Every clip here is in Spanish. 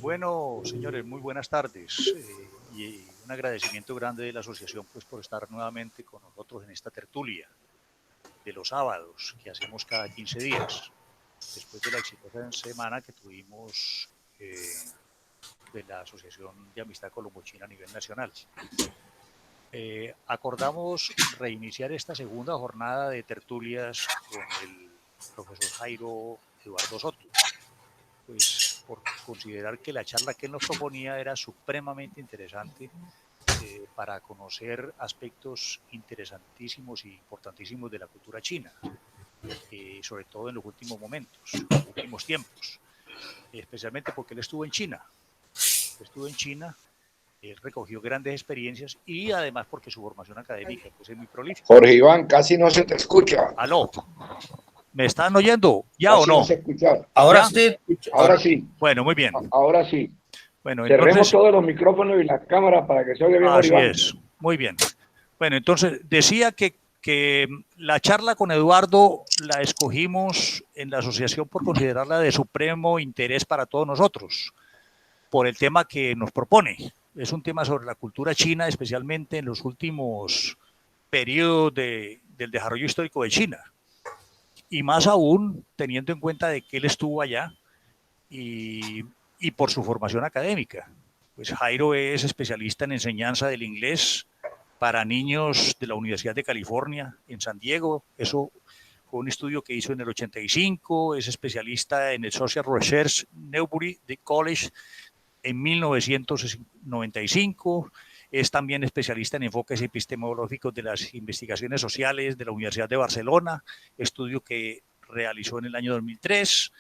Bueno, señores, muy buenas tardes y un agradecimiento grande de la asociación pues, por estar nuevamente con nosotros en esta tertulia de los sábados que hacemos cada 15 días, después de la exitosa semana que tuvimos de la Asociación de Amistad Colombo-China a nivel nacional. Acordamos reiniciar esta segunda jornada de tertulias con el profesor Jairo Eduardo Soto, pues por considerar que la charla que él nos proponía era supremamente interesante para conocer aspectos interesantísimos y importantísimos de la cultura china, sobre todo en los últimos momentos, en los últimos tiempos, especialmente porque él estuvo en China. Él recogió grandes experiencias y además porque su formación académica pues, es muy prolífica. Jorge Iván, casi no se te escucha. ¿Aló? ¿Me están oyendo? ¿Ya casi o no? No se escucha. Ahora ¿Ya? sí. Ahora sí. Bueno, muy bien. Ahora sí. Bueno, cerremos entonces, todos los micrófonos y las cámaras para que se oiga bien. Así es, muy bien. Bueno, entonces decía que la charla con Eduardo la escogimos en la asociación por considerarla de supremo interés para todos nosotros, por el tema que nos propone. Es un tema sobre la cultura china, especialmente en los últimos periodos del desarrollo histórico de China. Y más aún teniendo en cuenta de que él estuvo allá y por su formación académica. Pues Jairo es especialista en enseñanza del inglés para niños de la Universidad de California en San Diego. Eso fue un estudio que hizo en el 85. Es especialista en el Social Research Newbury College en 1995. Es también especialista en enfoques epistemológicos de las investigaciones sociales de la Universidad de Barcelona, estudio que realizó en el año 2003.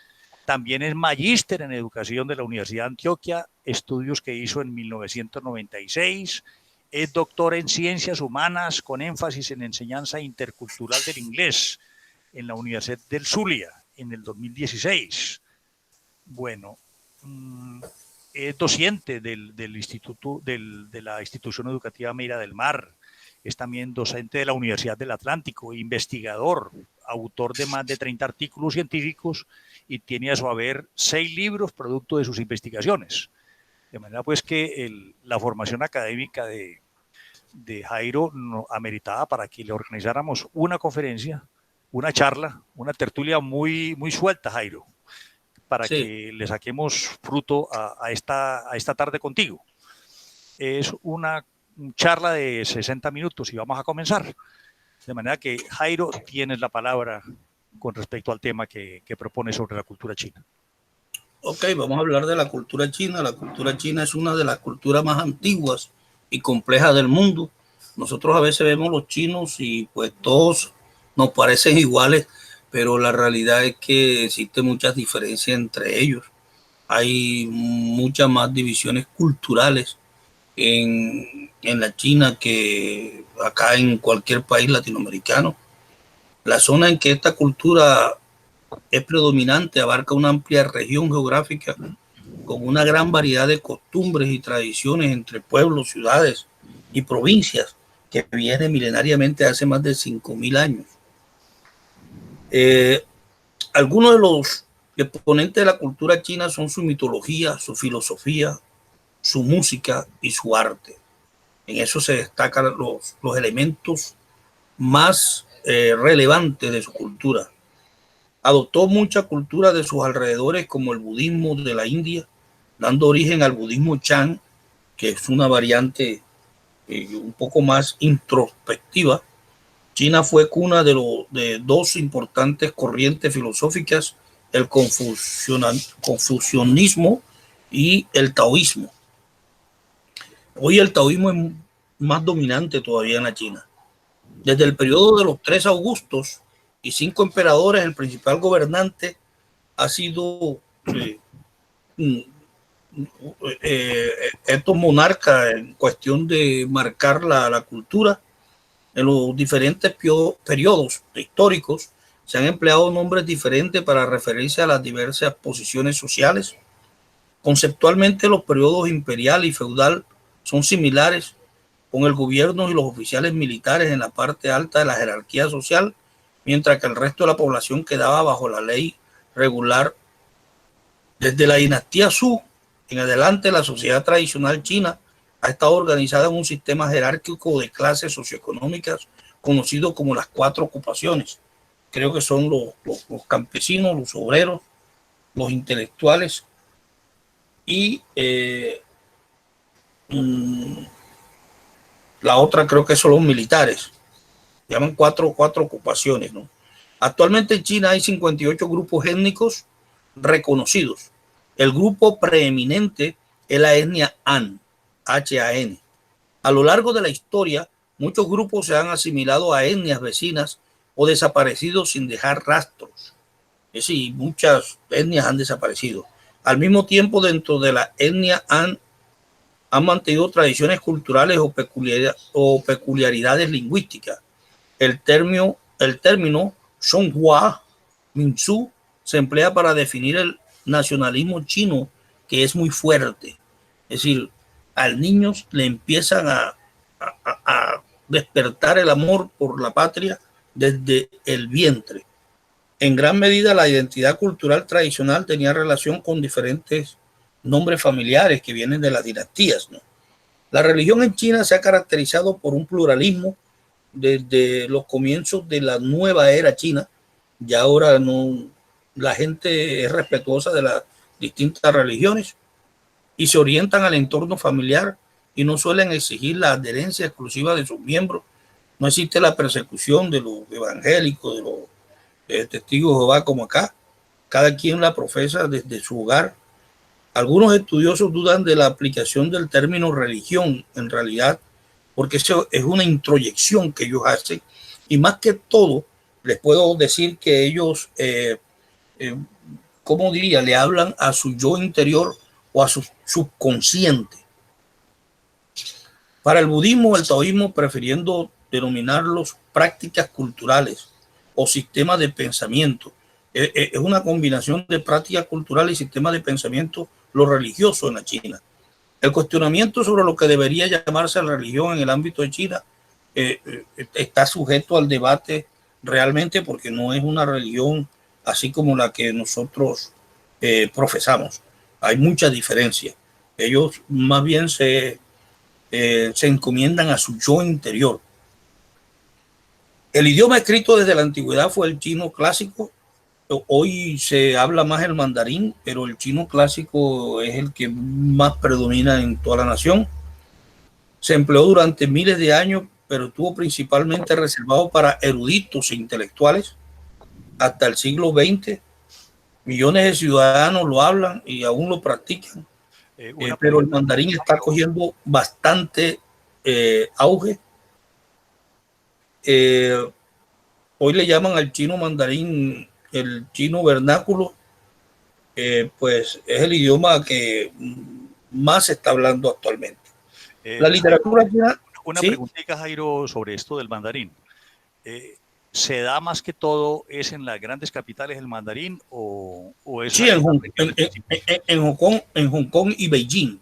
También es magíster en educación de la Universidad de Antioquia, estudios que hizo en 1996. Es doctor en ciencias humanas con énfasis en enseñanza intercultural del inglés en la Universidad del Zulia en el 2016. Bueno, es docente del instituto, de la institución educativa Mira del Mar. Es también docente de la Universidad del Atlántico, investigador, autor de más de 30 artículos científicos y tiene a su haber 6 libros producto de sus investigaciones. De manera pues que la formación académica de Jairo ameritaba para que le organizáramos una conferencia, una charla, una tertulia muy, muy suelta, Jairo, para que le saquemos fruto a esta tarde contigo. Es una charla de 60 minutos y vamos a comenzar. De manera que, Jairo, tienes la palabra con respecto al tema que propone sobre la cultura china. Ok, vamos a hablar de la cultura china. La cultura china es una de las culturas más antiguas y complejas del mundo. Nosotros a veces vemos los chinos y pues todos nos parecen iguales, pero la realidad es que existen muchas diferencias entre ellos. Hay muchas más divisiones culturales en la China que acá en cualquier país latinoamericano. La zona en que esta cultura es predominante abarca una amplia región geográfica con una gran variedad de costumbres y tradiciones entre pueblos, ciudades y provincias que viene milenariamente hace más de 5.000 años. Algunos de los exponentes de la cultura china son su mitología, su filosofía, su música y su arte. En eso se destacan los elementos más relevantes de su cultura. Adoptó mucha cultura de sus alrededores, como el budismo de la India, dando origen al budismo Chan, que es una variante un poco más introspectiva. China fue cuna de 2 importantes corrientes filosóficas, el confucianismo y el taoísmo. Hoy el taoísmo es más dominante todavía en la China. Desde el periodo de los 3 Augustos y 5 emperadores, el principal gobernante ha sido estos monarcas en cuestión de marcar la cultura. En los diferentes periodos históricos se han empleado nombres diferentes para referirse a las diversas posiciones sociales. Conceptualmente, los periodos imperial y feudal son similares, con el gobierno y los oficiales militares en la parte alta de la jerarquía social, mientras que el resto de la población quedaba bajo la ley regular. Desde la dinastía Zhou En adelante, la sociedad tradicional china ha estado organizada en un sistema jerárquico de clases socioeconómicas conocido como las 4 ocupaciones. Creo que son los campesinos, los obreros, los intelectuales y la otra creo que son los militares. Llaman cuatro ocupaciones, ¿no? Actualmente en China hay 58 grupos étnicos reconocidos. El grupo preeminente es la etnia Han, H-A-N. A lo largo de la historia, muchos grupos se han asimilado a etnias vecinas o desaparecido sin dejar rastros. Es decir, muchas etnias han desaparecido. Al mismo tiempo, dentro de la etnia han mantenido tradiciones culturales o peculiaridades lingüísticas. El término Zhonghua Minzu se emplea para definir el nacionalismo chino, que es muy fuerte. Es decir, al niño le empiezan a despertar el amor por la patria desde el vientre. En gran medida, la identidad cultural tradicional tenía relación con diferentes nombres familiares que vienen de las dinastías, ¿no? La religión en China se ha caracterizado por un pluralismo desde los comienzos de la nueva era china. Ya ahora no, la gente es respetuosa de las distintas religiones y se orientan al entorno familiar y no suelen exigir la adherencia exclusiva de sus miembros. No existe la persecución de los evangélicos, de los testigos de Jehová como acá. Cada quien la profesa desde su hogar. Algunos estudiosos dudan de la aplicación del término religión en realidad, porque eso es una introyección que ellos hacen, y más que todo les puedo decir que ellos, ¿cómo diría?, le hablan a su yo interior o a su subconsciente. Para el budismo, el taoísmo, prefiriendo denominarlos prácticas culturales o sistemas de pensamiento, es una combinación de prácticas culturales y sistemas de pensamiento, lo religioso en la China. El cuestionamiento sobre lo que debería llamarse religión en el ámbito de China está sujeto al debate realmente, porque no es una religión así como la que nosotros profesamos. Hay mucha diferencia. Ellos más bien se encomiendan a su yo interior. El idioma escrito desde la antigüedad fue el chino clásico. Hoy se habla más el mandarín, pero el chino clásico es el que más predomina en toda la nación. Se empleó durante miles de años, pero estuvo principalmente reservado para eruditos e intelectuales. Hasta el siglo XX, millones de ciudadanos lo hablan y aún lo practican. Pero el mandarín está cogiendo bastante auge. Hoy le llaman al chino mandarín el chino vernáculo, pues es el idioma que más se está hablando actualmente. La literatura china... Una preguntita, Jairo, sobre esto del mandarín. ¿Se da más que todo es en las grandes capitales el mandarín o es sí, en Hong Kong y Beijing,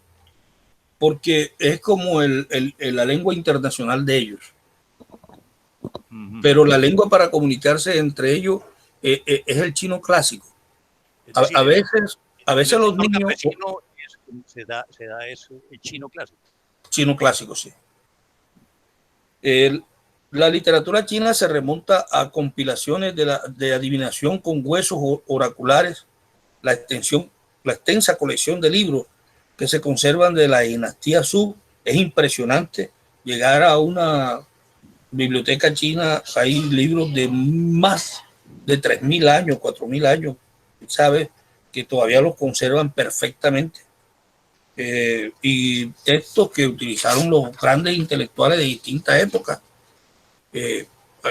porque es como la lengua internacional de ellos. Pero la lengua para comunicarse entre ellos es el chino clásico. A veces los niños... Se da eso, el chino clásico. Chino clásico, sí. La literatura china se remonta a compilaciones de adivinación con huesos oraculares, la extensa colección de libros que se conservan de la dinastía Zhou. Es impresionante llegar a una biblioteca china, hay libros de más de 3.000 años, 4.000 años, ¿sabes? Que todavía los conservan perfectamente. Y textos que utilizaron los grandes intelectuales de distintas épocas.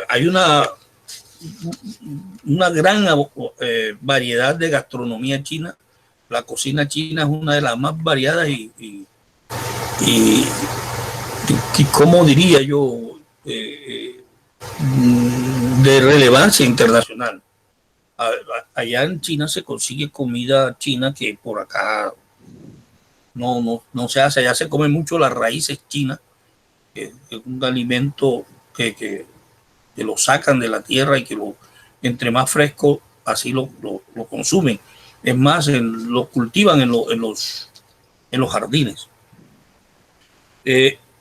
Hay una gran variedad de gastronomía china. La cocina china es una de las más variadas y ¿cómo diría yo? De relevancia internacional. Allá en China se consigue comida china que por acá no se hace. Allá se come mucho las raíces chinas, que es un alimento que lo sacan de la tierra y que entre más fresco así lo consumen. Es más, lo cultivan en los en los jardines.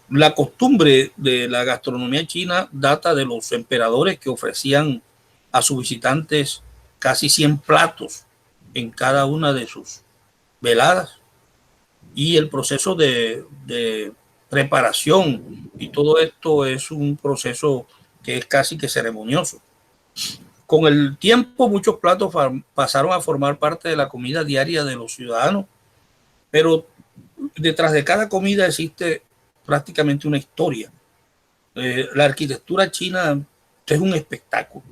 La costumbre de la gastronomía china data de los emperadores que ofrecían a sus visitantes casi 100 platos en cada una de sus veladas, y el proceso de preparación y todo esto es un proceso que es casi que ceremonioso. Con el tiempo muchos platos pasaron a formar parte de la comida diaria de los ciudadanos, pero detrás de cada comida existe prácticamente una historia. La arquitectura china es un espectáculo.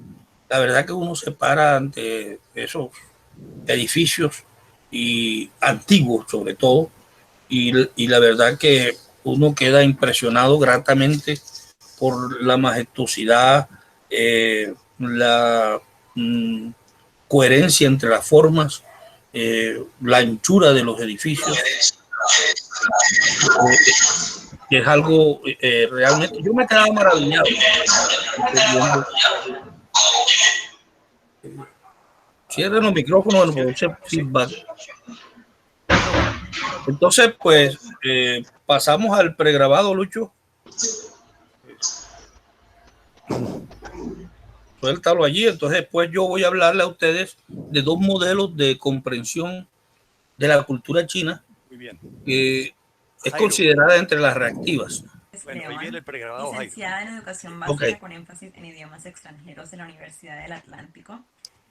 La verdad que uno se para ante esos edificios y antiguos sobre todo, y la verdad que uno queda impresionado gratamente por la majestuosidad, la coherencia entre las formas, la anchura de los edificios, que es algo realmente, yo me quedaba maravillado viendo. Cierren los micrófonos, no produce feedback. Entonces, pues, pasamos al pregrabado, Lucho. Suéltalo allí. Entonces, después yo voy a hablarle a ustedes de dos modelos de comprensión de la cultura china. Muy bien. Que es considerada entre las reactivas. Bueno, ahí viene el pregrabado, licenciada en Educación Básica con énfasis en idiomas extranjeros en la Universidad del Atlántico.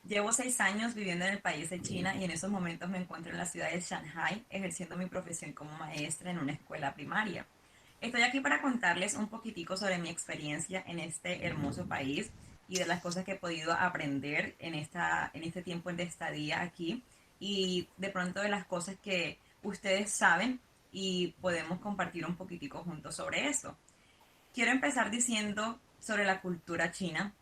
Llevo 6 años viviendo en el país de China y en esos momentos me encuentro en la ciudad de Shanghái ejerciendo mi profesión como maestra en una escuela primaria. Estoy aquí para contarles un poquitico sobre mi experiencia en este hermoso país y de las cosas que he podido aprender en este tiempo de estadía aquí, y de pronto de las cosas que ustedes saben y podemos compartir un poquitico juntos sobre eso. Quiero empezar diciendo sobre la cultura china.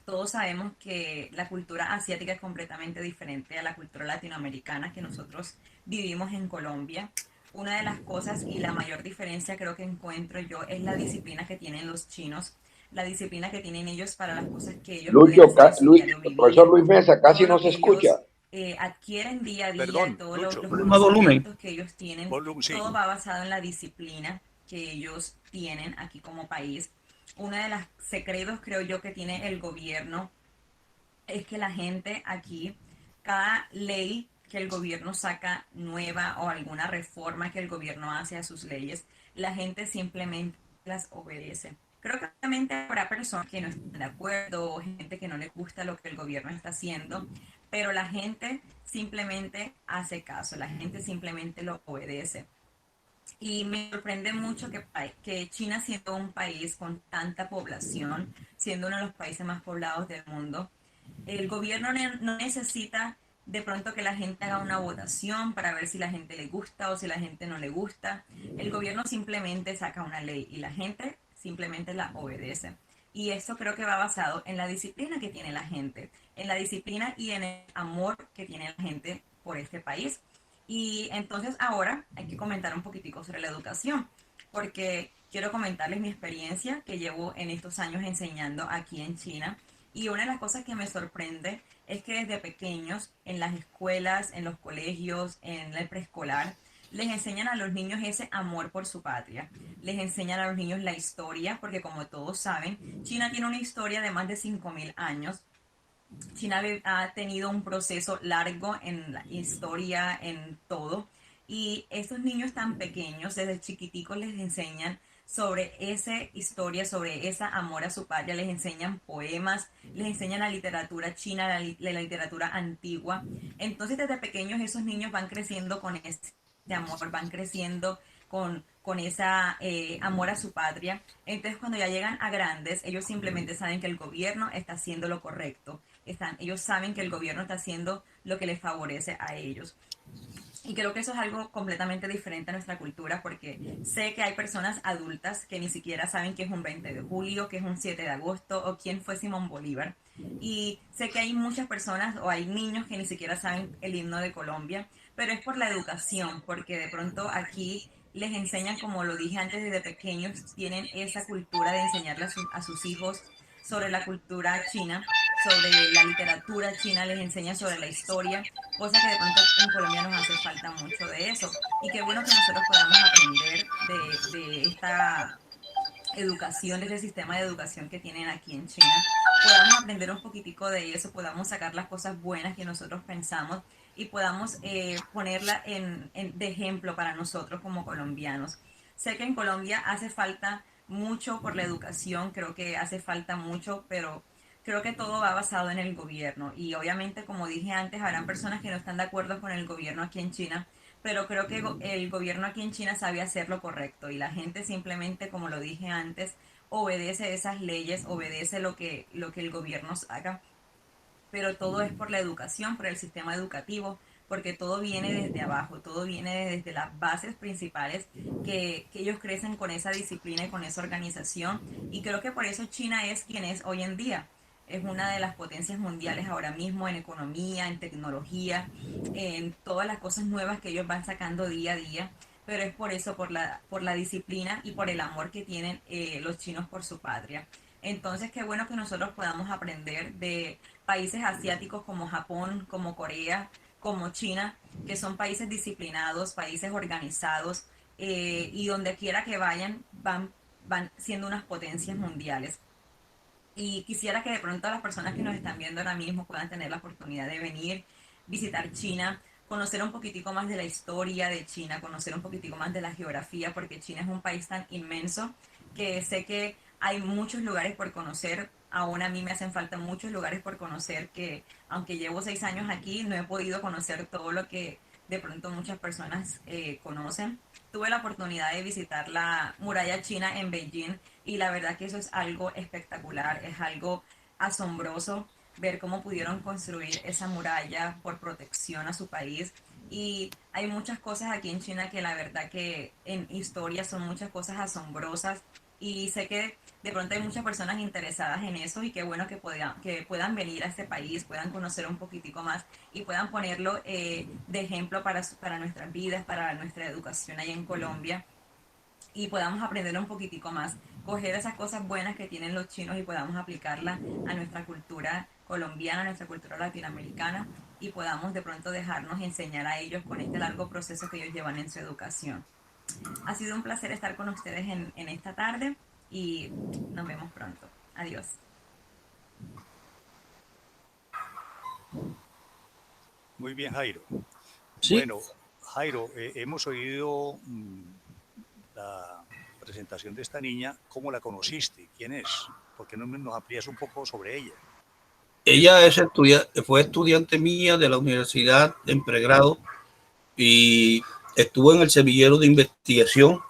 Todos sabemos que la cultura asiática es completamente diferente a la cultura latinoamericana que nosotros vivimos en Colombia. Una de las cosas y la mayor diferencia creo que encuentro yo es la disciplina que tienen los chinos, la disciplina que tienen ellos para las cosas que ellos Lucho, profesor Luis Mesa, casi no se escucha. Adquieren día a día. Perdón, todos Lucho. los conocimientos que ellos tienen, sí. Todo va basado en la disciplina que ellos tienen aquí como país. Uno de los secretos, creo yo, que tiene el gobierno es que la gente aquí, cada ley que el gobierno saca nueva o alguna reforma que el gobierno hace a sus leyes, la gente simplemente las obedece. Creo que obviamente habrá personas que no están de acuerdo o gente que no les gusta lo que el gobierno está haciendo, pero la gente simplemente hace caso, la gente simplemente lo obedece. Y me sorprende mucho que China, siendo un país con tanta población, siendo uno de los países más poblados del mundo, el gobierno no necesita de pronto que la gente haga una votación para ver si la gente le gusta o si la gente no le gusta. El gobierno simplemente saca una ley y la gente simplemente la obedece. Y esto creo que va basado en la disciplina que tiene la gente, en la disciplina y en el amor que tiene la gente por este país. Y entonces ahora hay que comentar un poquitico sobre la educación, porque quiero comentarles mi experiencia que llevo en estos años enseñando aquí en China. Y una de las cosas que me sorprende es que desde pequeños, en las escuelas, en los colegios, en el preescolar, les enseñan a los niños ese amor por su patria. Les enseñan a los niños la historia, porque como todos saben, China tiene una historia de más de 5.000 años. China ha tenido un proceso largo en la historia, en todo. Y estos niños tan pequeños, desde chiquiticos, les enseñan sobre esa historia, sobre ese amor a su patria, les enseñan poemas, les enseñan la literatura china, la literatura antigua. Entonces, desde pequeños, esos niños van creciendo con ese amor, van creciendo con ese amor a su patria. Entonces, cuando ya llegan a grandes, ellos simplemente saben que el gobierno está haciendo lo correcto. Ellos saben que el gobierno está haciendo lo que les favorece a ellos. Y creo que eso es algo completamente diferente a nuestra cultura, porque sé que hay personas adultas que ni siquiera saben qué es un 20 de julio, qué es un 7 de agosto o quién fue Simón Bolívar. Y sé que hay muchas personas o hay niños que ni siquiera saben el himno de Colombia, pero es por la educación, porque de pronto aquí les enseñan, como lo dije antes, desde pequeños tienen esa cultura de enseñarle a sus hijos sobre la cultura china, sobre la literatura china, les enseña sobre la historia, cosa que de pronto en Colombia nos hace falta mucho de eso. Y qué bueno que nosotros podamos aprender de esta educación, de ese sistema de educación que tienen aquí en China, podamos aprender un poquitico de eso, podamos sacar las cosas buenas que nosotros pensamos y podamos ponerla de ejemplo para nosotros como colombianos. Sé que en Colombia hace falta mucho por la educación, creo que hace falta mucho, pero creo que todo va basado en el gobierno y obviamente, como dije antes, habrán personas que no están de acuerdo con el gobierno aquí en China, pero creo que el gobierno aquí en China sabe hacer lo correcto y la gente simplemente, como lo dije antes, obedece esas leyes, obedece lo que el gobierno haga, pero todo es por la educación, por el sistema educativo, porque todo viene desde abajo, todo viene desde las bases principales que ellos crecen con esa disciplina y con esa organización. Y creo que por eso China es quien es hoy en día. Es una de las potencias mundiales ahora mismo en economía, en tecnología, en todas las cosas nuevas que ellos van sacando día a día. Pero es por eso, por la disciplina y por el amor que tienen los chinos por su patria. Entonces, qué bueno que nosotros podamos aprender de países asiáticos como Japón, como Corea, como China, que son países disciplinados, países organizados, y donde quiera que vayan, van siendo unas potencias mundiales. Y quisiera que de pronto las personas que nos están viendo ahora mismo puedan tener la oportunidad de venir, visitar China, conocer un poquitico más de la historia de China, conocer un poquitico más de la geografía, porque China es un país tan inmenso que sé que hay muchos lugares por conocer. Aún a mí me hacen falta muchos lugares por conocer que, aunque llevo 6 años aquí, no he podido conocer todo lo que de pronto muchas personas conocen. Tuve la oportunidad de visitar la muralla china en Beijing y la verdad que eso es algo espectacular, es algo asombroso ver cómo pudieron construir esa muralla por protección a su país. Y hay muchas cosas aquí en China que la verdad que en historia son muchas cosas asombrosas y sé que de pronto hay muchas personas interesadas en eso y qué bueno que puedan venir a este país, puedan conocer un poquitico más y puedan ponerlo de ejemplo para nuestras vidas, para nuestra educación allá en Colombia y podamos aprender un poquitico más, coger esas cosas buenas que tienen los chinos y podamos aplicarlas a nuestra cultura colombiana, a nuestra cultura latinoamericana y podamos de pronto dejarnos enseñar a ellos con este largo proceso que ellos llevan en su educación. Ha sido un placer estar con ustedes en esta tarde y nos vemos pronto. Adiós. Muy bien, Jairo. Sí. Bueno, Jairo, hemos oído la presentación de esta niña. ¿Cómo la conociste? ¿Quién es? ¿Por qué no nos amplías un poco sobre ella? Ella fue estudiante mía de la universidad en pregrado y estuvo en el semillero de investigación.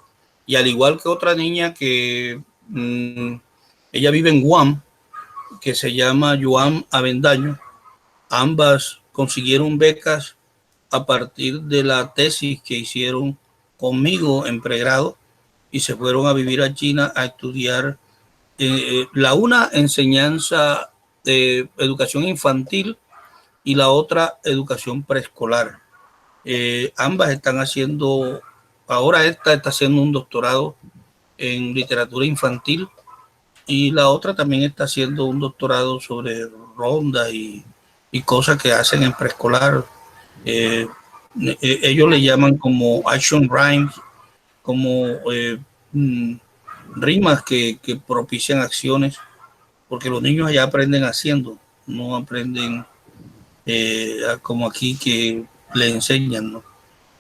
Y al igual que otra niña que ella vive en Guam, que se llama Joan Avendaño, ambas consiguieron becas a partir de la tesis que hicieron conmigo en pregrado y se fueron a vivir a China a estudiar la una enseñanza de educación infantil y la otra educación preescolar. Ambas están haciendo, ahora esta está haciendo un doctorado en literatura infantil y la otra también está haciendo un doctorado sobre rondas y cosas que hacen en preescolar. Ellos le llaman como action rhymes, como rimas que propician acciones, porque los niños allá aprenden haciendo, no aprenden como aquí que le enseñan, ¿no?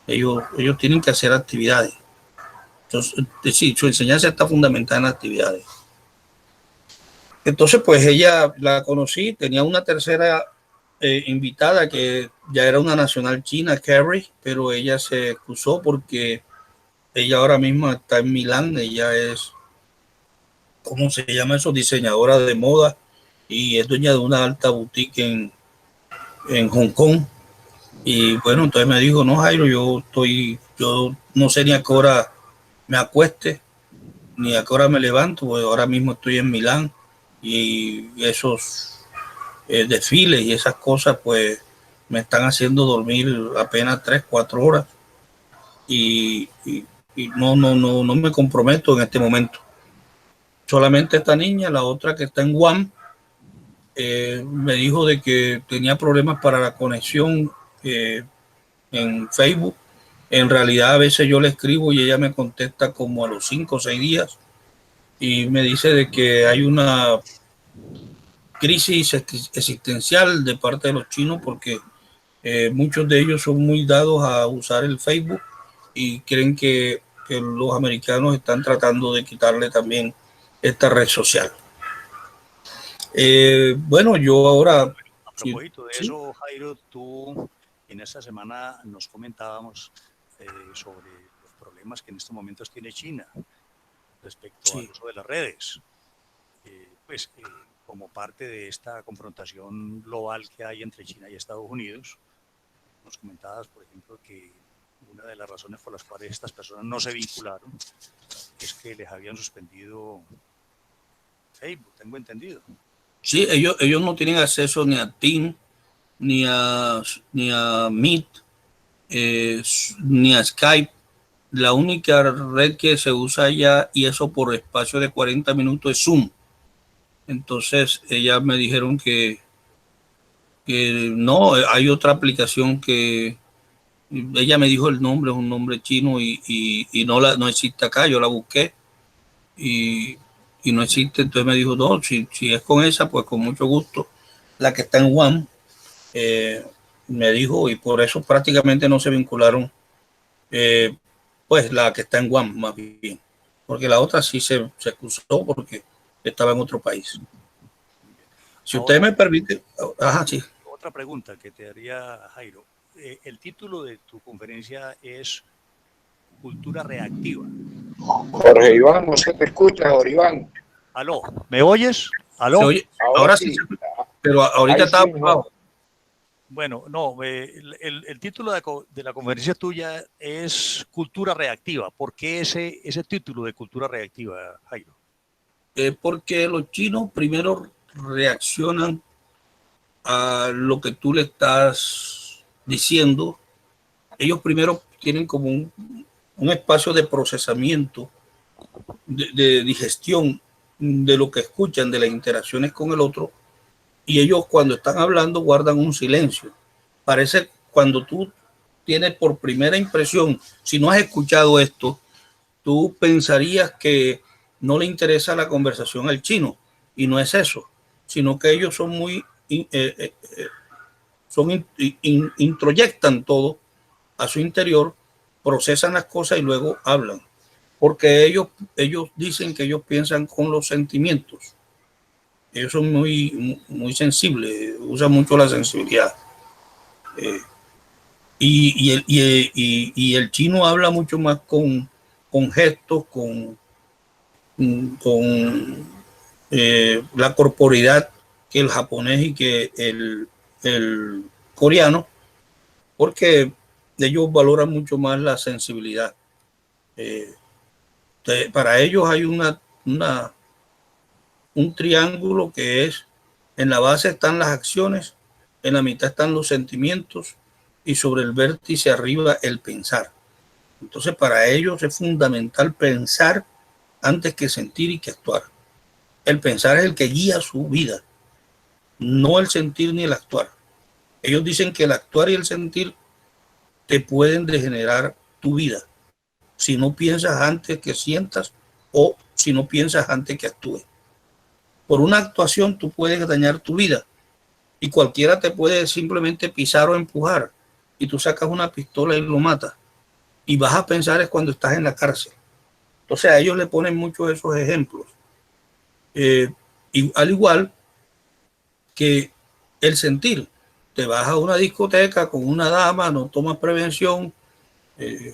Ellos tienen que hacer actividades. Entonces, sí, su enseñanza está fundamentada en actividades. Entonces, pues ella la conocí, tenía una tercera invitada que ya era una nacional china, Carrie, pero ella se excusó porque ella ahora mismo está en Milán, ella es, ¿cómo se llama eso? Diseñadora de moda y es dueña de una alta boutique en Hong Kong. Y bueno, entonces me dijo, no, Jairo, yo no sé ni a qué hora me acueste, ni a qué hora me levanto, porque ahora mismo estoy en Milán y esos desfiles y esas cosas, pues me están haciendo dormir apenas 3-4 horas y no me comprometo en este momento. Solamente esta niña, la otra que está en Guam, me dijo de que tenía problemas para la conexión en Facebook. En realidad a veces yo le escribo y ella me contesta como a los 5 o 6 días y me dice de que hay una crisis existencial de parte de los chinos porque muchos de ellos son muy dados a usar el Facebook y creen que los americanos están tratando de quitarle también esta red social. Bueno, yo ahora... A propósito de eso, Jairo, tú en esta semana nos comentábamos sobre los problemas que en estos momentos tiene China respecto al uso de las redes. Como parte de esta confrontación global que hay entre China y Estados Unidos, nos comentabas, por ejemplo, que una de las razones por las cuales estas personas no se vincularon es que les habían suspendido Facebook, tengo entendido. Sí, ellos no tienen acceso ni a Teams, ni a Meet, ni a Skype. La única red que se usa allá, y eso por espacio de 40 minutos, es Zoom. Entonces, ellas me dijeron que no, hay otra aplicación que ella me dijo el nombre, es un nombre chino y no existe acá. Yo la busqué y no existe. Entonces me dijo, no, si es con esa, pues con mucho gusto. La que está en Guam, me dijo, y por eso prácticamente no se vincularon, pues la que está en Guam más bien, porque la otra sí se excusó porque estaba en otro país. Si usted me permite, sí. Otra pregunta que te haría, Jairo. El título de tu conferencia es Cultura Reactiva. Jorge Iván, no se te escucha, Jorge Iván. ¿Aló? ¿Me oyes? ¿Aló? ¿Se oye? Ahora sí, pero ahorita está bajo. Bueno, no, el título de la conferencia tuya es Cultura Reactiva. ¿Por qué ese título de Cultura Reactiva, Jairo? Porque los chinos primero reaccionan a lo que tú le estás diciendo. Ellos primero tienen como un espacio de procesamiento, de digestión de lo que escuchan, de las interacciones con el otro, y ellos cuando están hablando guardan un silencio. Parece cuando tú tienes por primera impresión, si no has escuchado esto, tú pensarías que no le interesa la conversación al chino, y no es eso, sino que ellos son muy introyectan todo a su interior, procesan las cosas y luego hablan, porque ellos dicen que ellos piensan con los sentimientos. Ellos son muy sensibles, usan mucho la sensibilidad. Y el chino habla mucho más con gestos, con la corporidad que el japonés y que el coreano, porque ellos valoran mucho más la sensibilidad. Para ellos hay un triángulo que es, en la base están las acciones, en la mitad están los sentimientos y sobre el vértice arriba el pensar. Entonces para ellos es fundamental pensar antes que sentir y que actuar. El pensar es el que guía su vida, no el sentir ni el actuar. Ellos dicen que el actuar y el sentir te pueden degenerar tu vida si no piensas antes que sientas o si no piensas antes que actúes. Por una actuación tú puedes dañar tu vida y cualquiera te puede simplemente pisar o empujar y tú sacas una pistola y lo matas y vas a pensar es cuando estás en la cárcel. Entonces a ellos le ponen muchos de esos ejemplos. Y al igual que el sentir, te vas a una discoteca con una dama, no tomas prevención,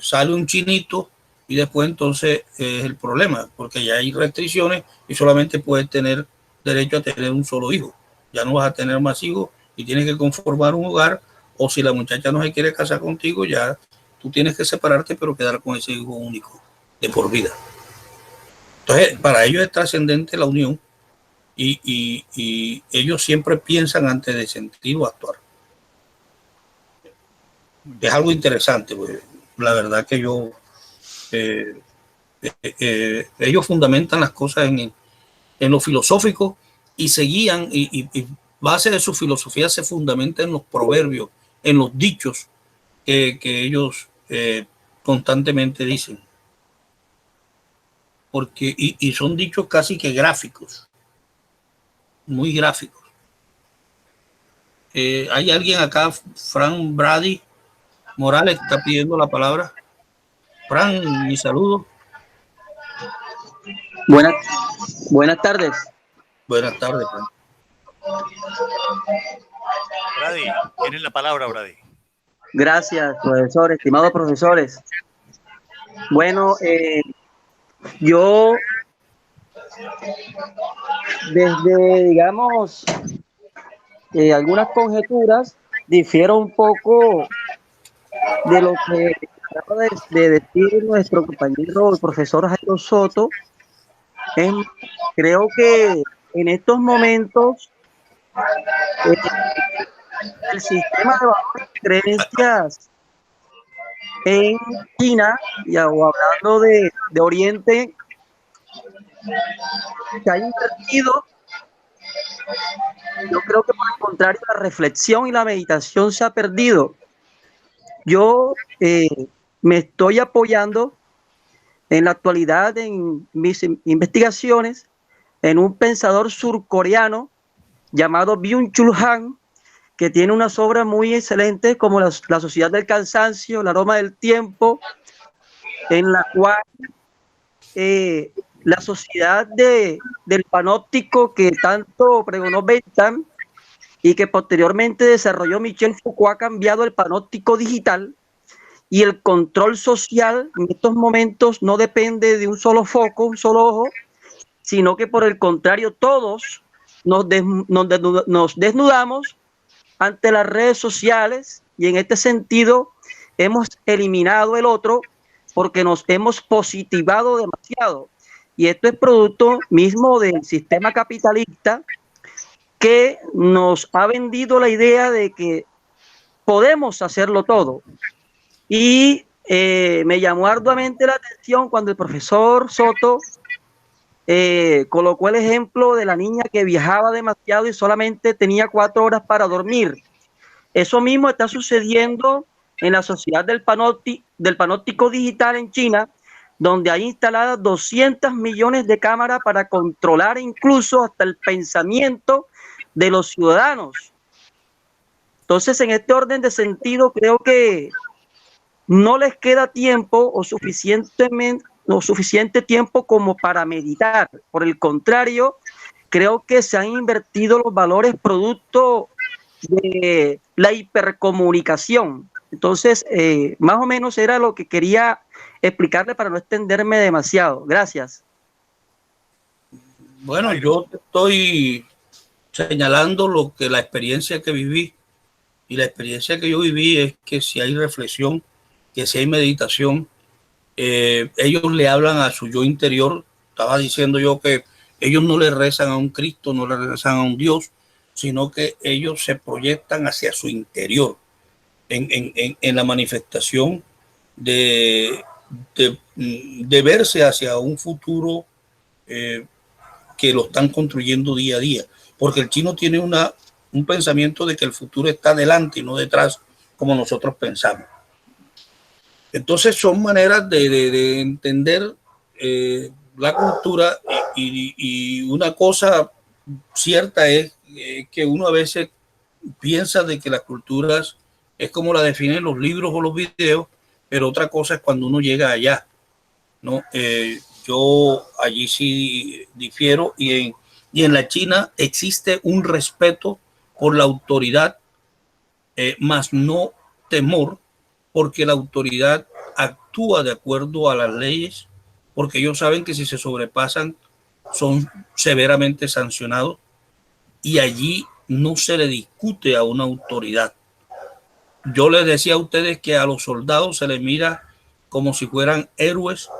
sale un chinito y después entonces es el problema, porque ya hay restricciones y solamente puedes tener derecho a tener un solo hijo. Ya no vas a tener más hijos y tienes que conformar un hogar, o si la muchacha no se quiere casar contigo, ya tú tienes que separarte pero quedar con ese hijo único de por vida. Entonces para ellos es trascendente la unión y ellos siempre piensan antes de sentir o actuar. Es algo interesante, pues. La verdad que ellos fundamentan las cosas en lo filosófico y seguían, y base de su filosofía se fundamenta en los proverbios, en los dichos que ellos constantemente dicen. Porque, y son dichos casi que gráficos, muy gráficos. Hay alguien acá, Fran Brady Morales, que está pidiendo la palabra. Fran, mi saludo. Buenas tardes. Buenas tardes, Fran. Brady, tienes la palabra, Brady. Gracias, profesor, estimados profesores. Bueno, yo desde, digamos, algunas conjeturas difiero un poco de lo que acaba de decir nuestro compañero, el profesor Jairo Soto. Creo que en estos momentos el sistema de valores y creencias en China, o hablando de Oriente, se ha invertido. Yo creo que por el contrario, la reflexión y la meditación se ha perdido. Yo me estoy apoyando en la actualidad en mis investigaciones en un pensador surcoreano llamado Byung-Chul Han, que tiene unas obras muy excelentes como la Sociedad del Cansancio, La Aroma del Tiempo, en la cual la sociedad del panóptico que tanto pregonó Bentham y que posteriormente desarrolló Michel Foucault ha cambiado el panóptico digital, y el control social en estos momentos no depende de un solo foco, un solo ojo, sino que por el contrario todos nos desnudamos ante las redes sociales, y en este sentido hemos eliminado el otro porque nos hemos positivado demasiado. Y esto es producto mismo del sistema capitalista que nos ha vendido la idea de que podemos hacerlo todo. Y me llamó arduamente la atención cuando el profesor Soto colocó el ejemplo de la niña que viajaba demasiado y solamente tenía 4 horas para dormir. Eso mismo está sucediendo en la sociedad del panóptico digital en China, donde hay instaladas 200 millones de cámaras para controlar incluso hasta el pensamiento de los ciudadanos. Entonces, en este orden de sentido, creo que no les queda tiempo o suficiente tiempo como para meditar. Por el contrario, creo que se han invertido los valores producto de la hipercomunicación. Entonces, más o menos era lo que quería explicarle para no extenderme demasiado. Gracias. Bueno, yo estoy señalando lo que la experiencia que viví, y la experiencia que yo viví es que si hay reflexión, que si hay meditación, ellos le hablan a su yo interior. Estaba diciendo yo que ellos no le rezan a un Cristo, no le rezan a un Dios, sino que ellos se proyectan hacia su interior en la manifestación de verse hacia un futuro que lo están construyendo día a día, porque el chino tiene un pensamiento de que el futuro está delante y no detrás como nosotros pensamos. Entonces son maneras de entender la cultura, y una cosa cierta es que uno a veces piensa de que las culturas es como la definen los libros o los videos, pero otra cosa es cuando uno llega allá, ¿no? Yo allí sí difiero, y en la China existe un respeto por la autoridad, más no temor, porque la autoridad actúa de acuerdo a las leyes, porque ellos saben que si se sobrepasan son severamente sancionados, y allí no se le discute a una autoridad. Yo les decía a ustedes que a los soldados se les mira como si fueran héroes.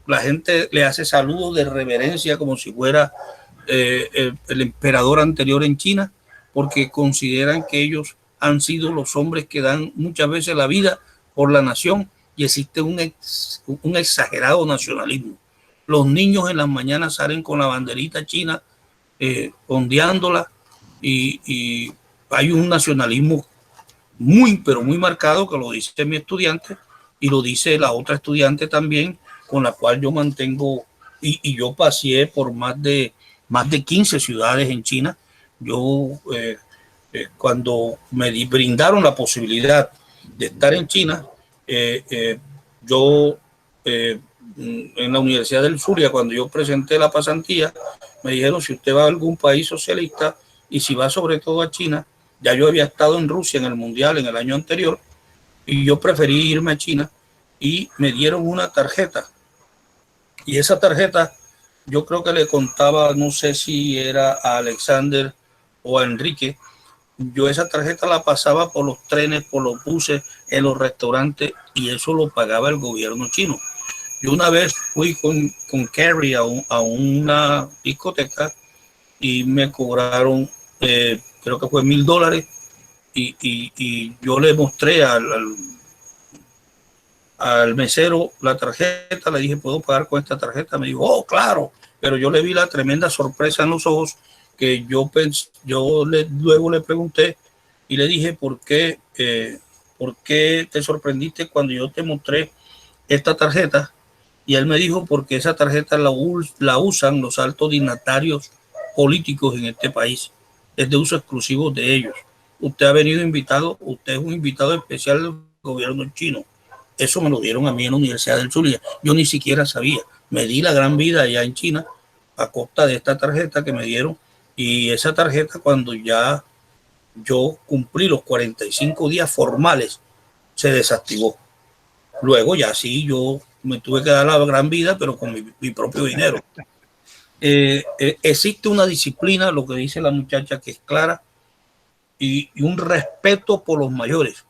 La gente le hace saludos de reverencia como si fuera el emperador anterior en China, porque consideran que ellos han sido los hombres que dan muchas veces la vida por la nación, y existe un exagerado nacionalismo. Los niños en las mañanas salen con la banderita china, ondeándola, y hay un nacionalismo muy, pero muy marcado, que lo dice mi estudiante y lo dice la otra estudiante también, con la cual yo mantengo, y yo pasé por más de 15 ciudades en China. Yo, cuando me brindaron la posibilidad de estar en China, yo en la Universidad del Zulia, cuando yo presenté la pasantía, me dijeron: si usted va a algún país socialista y si va sobre todo a China, ya yo había estado en Rusia en el Mundial en el año anterior y yo preferí irme a China, y me dieron una tarjeta, y esa tarjeta yo creo que le contaba, no sé si era a Alexander o a Enrique, yo esa tarjeta la pasaba por los trenes, por los buses, en los restaurantes, y eso lo pagaba el gobierno chino. Yo una vez fui con Kerry a una discoteca y me cobraron, creo que fue $1,000, y yo le mostré al mesero la tarjeta, le dije: ¿puedo pagar con esta tarjeta? Me dijo: oh, claro. Pero yo le vi la tremenda sorpresa en los ojos, que luego le pregunté y le dije: ¿por qué te sorprendiste cuando yo te mostré esta tarjeta? Y él me dijo: porque esa tarjeta la usan los altos dignatarios políticos en este país, es de uso exclusivo de ellos. Usted ha venido invitado, usted es un invitado especial del gobierno chino. Eso me lo dieron a mí en la Universidad del Zulia. Yo ni siquiera sabía. Me di la gran vida allá en China a costa de esta tarjeta que me dieron, y esa tarjeta, cuando ya yo cumplí los 45 días formales, se desactivó. Luego ya sí, yo me tuve que dar la gran vida, pero con mi propio dinero. Existe una disciplina, lo que dice la muchacha, que es clara, y un respeto por los mayores.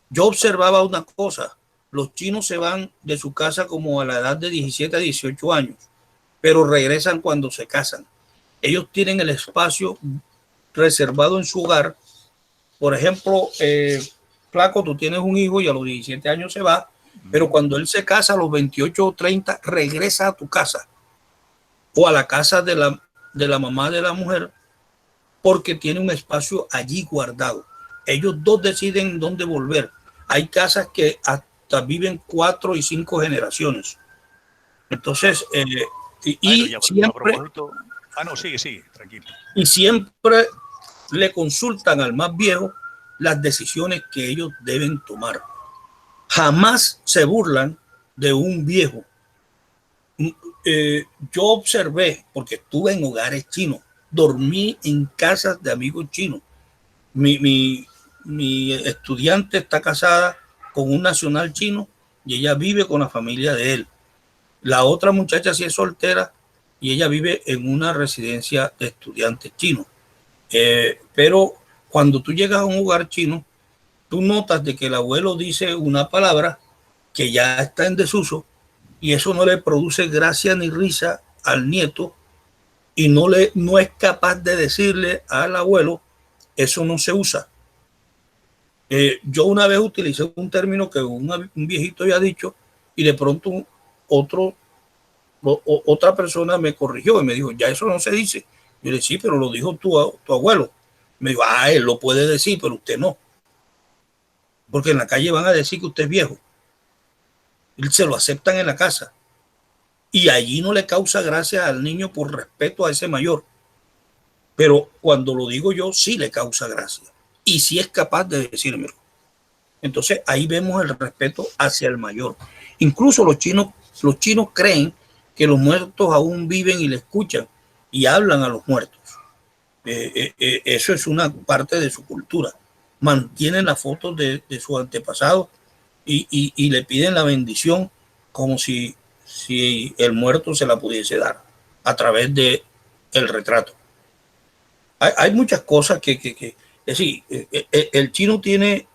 Yo observaba una cosa: los chinos se van de su casa como a la edad de 17 a 18 años, pero regresan cuando se casan. Ellos tienen el espacio reservado en su hogar. Por ejemplo, Flaco, tú tienes un hijo y a los 17 años se va, pero cuando él se casa a los 28 o 30, regresa a tu casa o a la casa de la mamá de la mujer, porque tiene un espacio allí guardado. Ellos dos deciden dónde volver. Hay casas que hasta viven 4 y 5 generaciones. Entonces, sigue, tranquilo. Y siempre le consultan al más viejo las decisiones que ellos deben tomar. Jamás se burlan de un viejo. Yo observé, porque estuve en hogares chinos, dormí en casas de amigos chinos. Mi estudiante está casada con un nacional chino y ella vive con la familia de él. La otra muchacha sí es soltera y ella vive en una residencia de estudiantes chinos. Pero cuando tú llegas a un hogar chino, tú notas de que el abuelo dice una palabra que ya está en desuso, y eso no le produce gracia ni risa al nieto, y no es capaz de decirle al abuelo: eso no se usa. Yo una vez utilicé un término que un viejito había dicho, y de pronto otra persona me corrigió y me dijo: ya eso no se dice. Yo le dije: sí, pero lo dijo tu abuelo. Me dijo: él lo puede decir, pero usted no. Porque en la calle van a decir que usted es viejo. Se lo aceptan en la casa. Y allí no le causa gracia al niño por respeto a ese mayor. Pero cuando lo digo yo, sí le causa gracia. Y sí es capaz de decírmelo. Entonces ahí vemos el respeto hacia el mayor. Incluso los chinos creen que los muertos aún viven y le escuchan y hablan a los muertos. Eso es una parte de su cultura. Mantienen las fotos de sus antepasados y le piden la bendición como si el muerto se la pudiese dar a través de el retrato. Hay muchas cosas que es decir, el chino tiene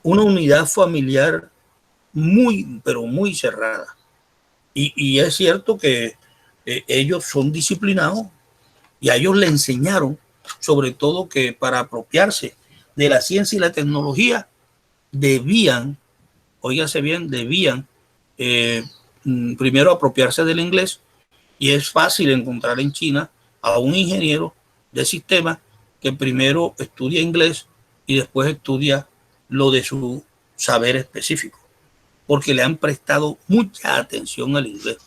una unidad familiar muy, pero muy cerrada. Y es cierto que ellos son disciplinados, y a ellos le enseñaron, sobre todo, que para apropiarse de la ciencia y la tecnología debían, óigase bien, primero apropiarse del inglés Y es fácil encontrar en China a un ingeniero de sistemas que primero estudia inglés y después estudia lo de su saber específico, porque le han prestado mucha atención al inglés.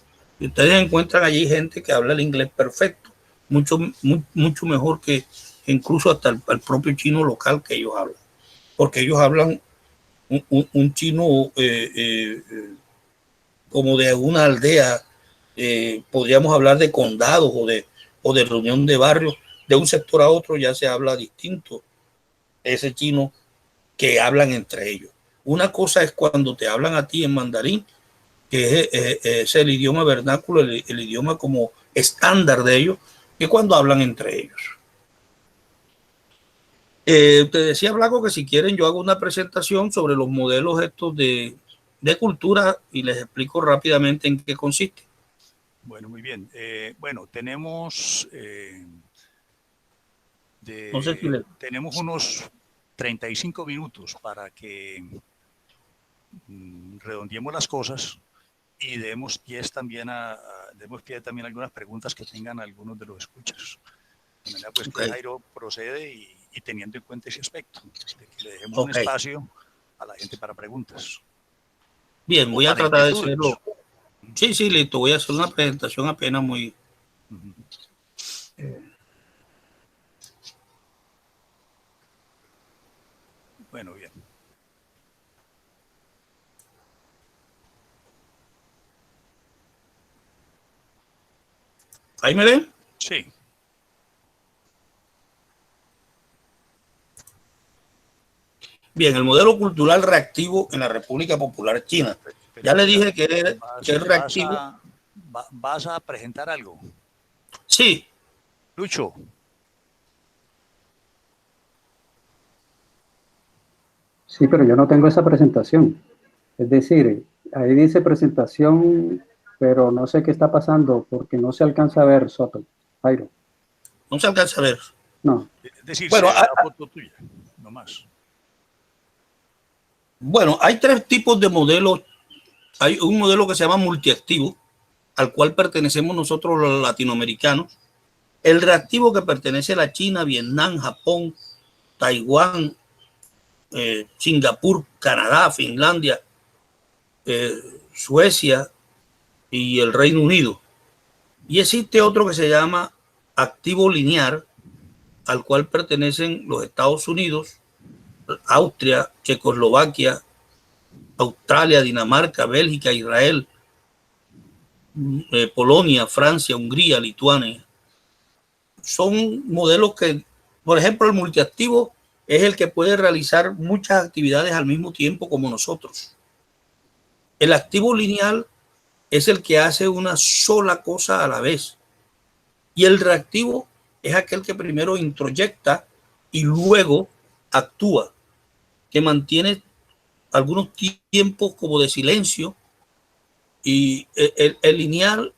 Y ustedes encuentran allí gente que habla el inglés perfecto, mucho mejor que incluso hasta el propio chino local que ellos hablan, porque ellos hablan un chino como de una aldea, podríamos hablar de condados o de reunión de barrios, de un sector a otro ya se habla distinto ese chino que hablan entre ellos. Una cosa es cuando te hablan a ti en mandarín, que es el idioma vernáculo, el idioma como estándar de ellos, que cuando hablan entre ellos. Te decía, Blanco, que si quieren yo hago una presentación sobre los modelos estos de cultura y les explico rápidamente en qué consiste. Bueno, muy bien. Bueno, tenemos, no sé si tenemos unos 35 minutos para que redondeemos las cosas y demos pie también a algunas preguntas que tengan algunos de los escuchas. De manera pues que Jairo procede y teniendo en cuenta ese aspecto, de que le dejemos un espacio a la gente para preguntas. Bien, voy a tratar de hacerlo. Sí, listo. Voy a hacer una presentación apenas muy... Bueno, bien. ¿Ahí me ven? Sí. Bien, el modelo cultural reactivo en la República Popular China. Ya le dije que es reactivo. ¿Vas a presentar algo? Sí. Lucho. Sí, pero yo no tengo esa presentación. Es decir, ahí dice presentación, pero no sé qué está pasando porque no se alcanza a ver, Soto, Jairo. No se alcanza a ver. No. Es decir, bueno, la foto tuya, no más. Bueno, hay tres tipos de modelos. Hay un modelo que se llama multiactivo, al cual pertenecemos nosotros los latinoamericanos. El reactivo que pertenece a la China, Vietnam, Japón, Taiwán, Singapur, Canadá, Finlandia, Suecia y el Reino Unido. Y existe otro que se llama activo lineal, al cual pertenecen los Estados Unidos, Austria, Checoslovaquia, Australia, Dinamarca, Bélgica, Israel, Polonia, Francia, Hungría, Lituania. Son modelos que, por ejemplo, el multiactivo es el que puede realizar muchas actividades al mismo tiempo como nosotros. El activo lineal es el que hace una sola cosa a la vez. Y el reactivo es aquel que primero introyecta y luego actúa, que mantiene algunos tiempos como de silencio. Y el lineal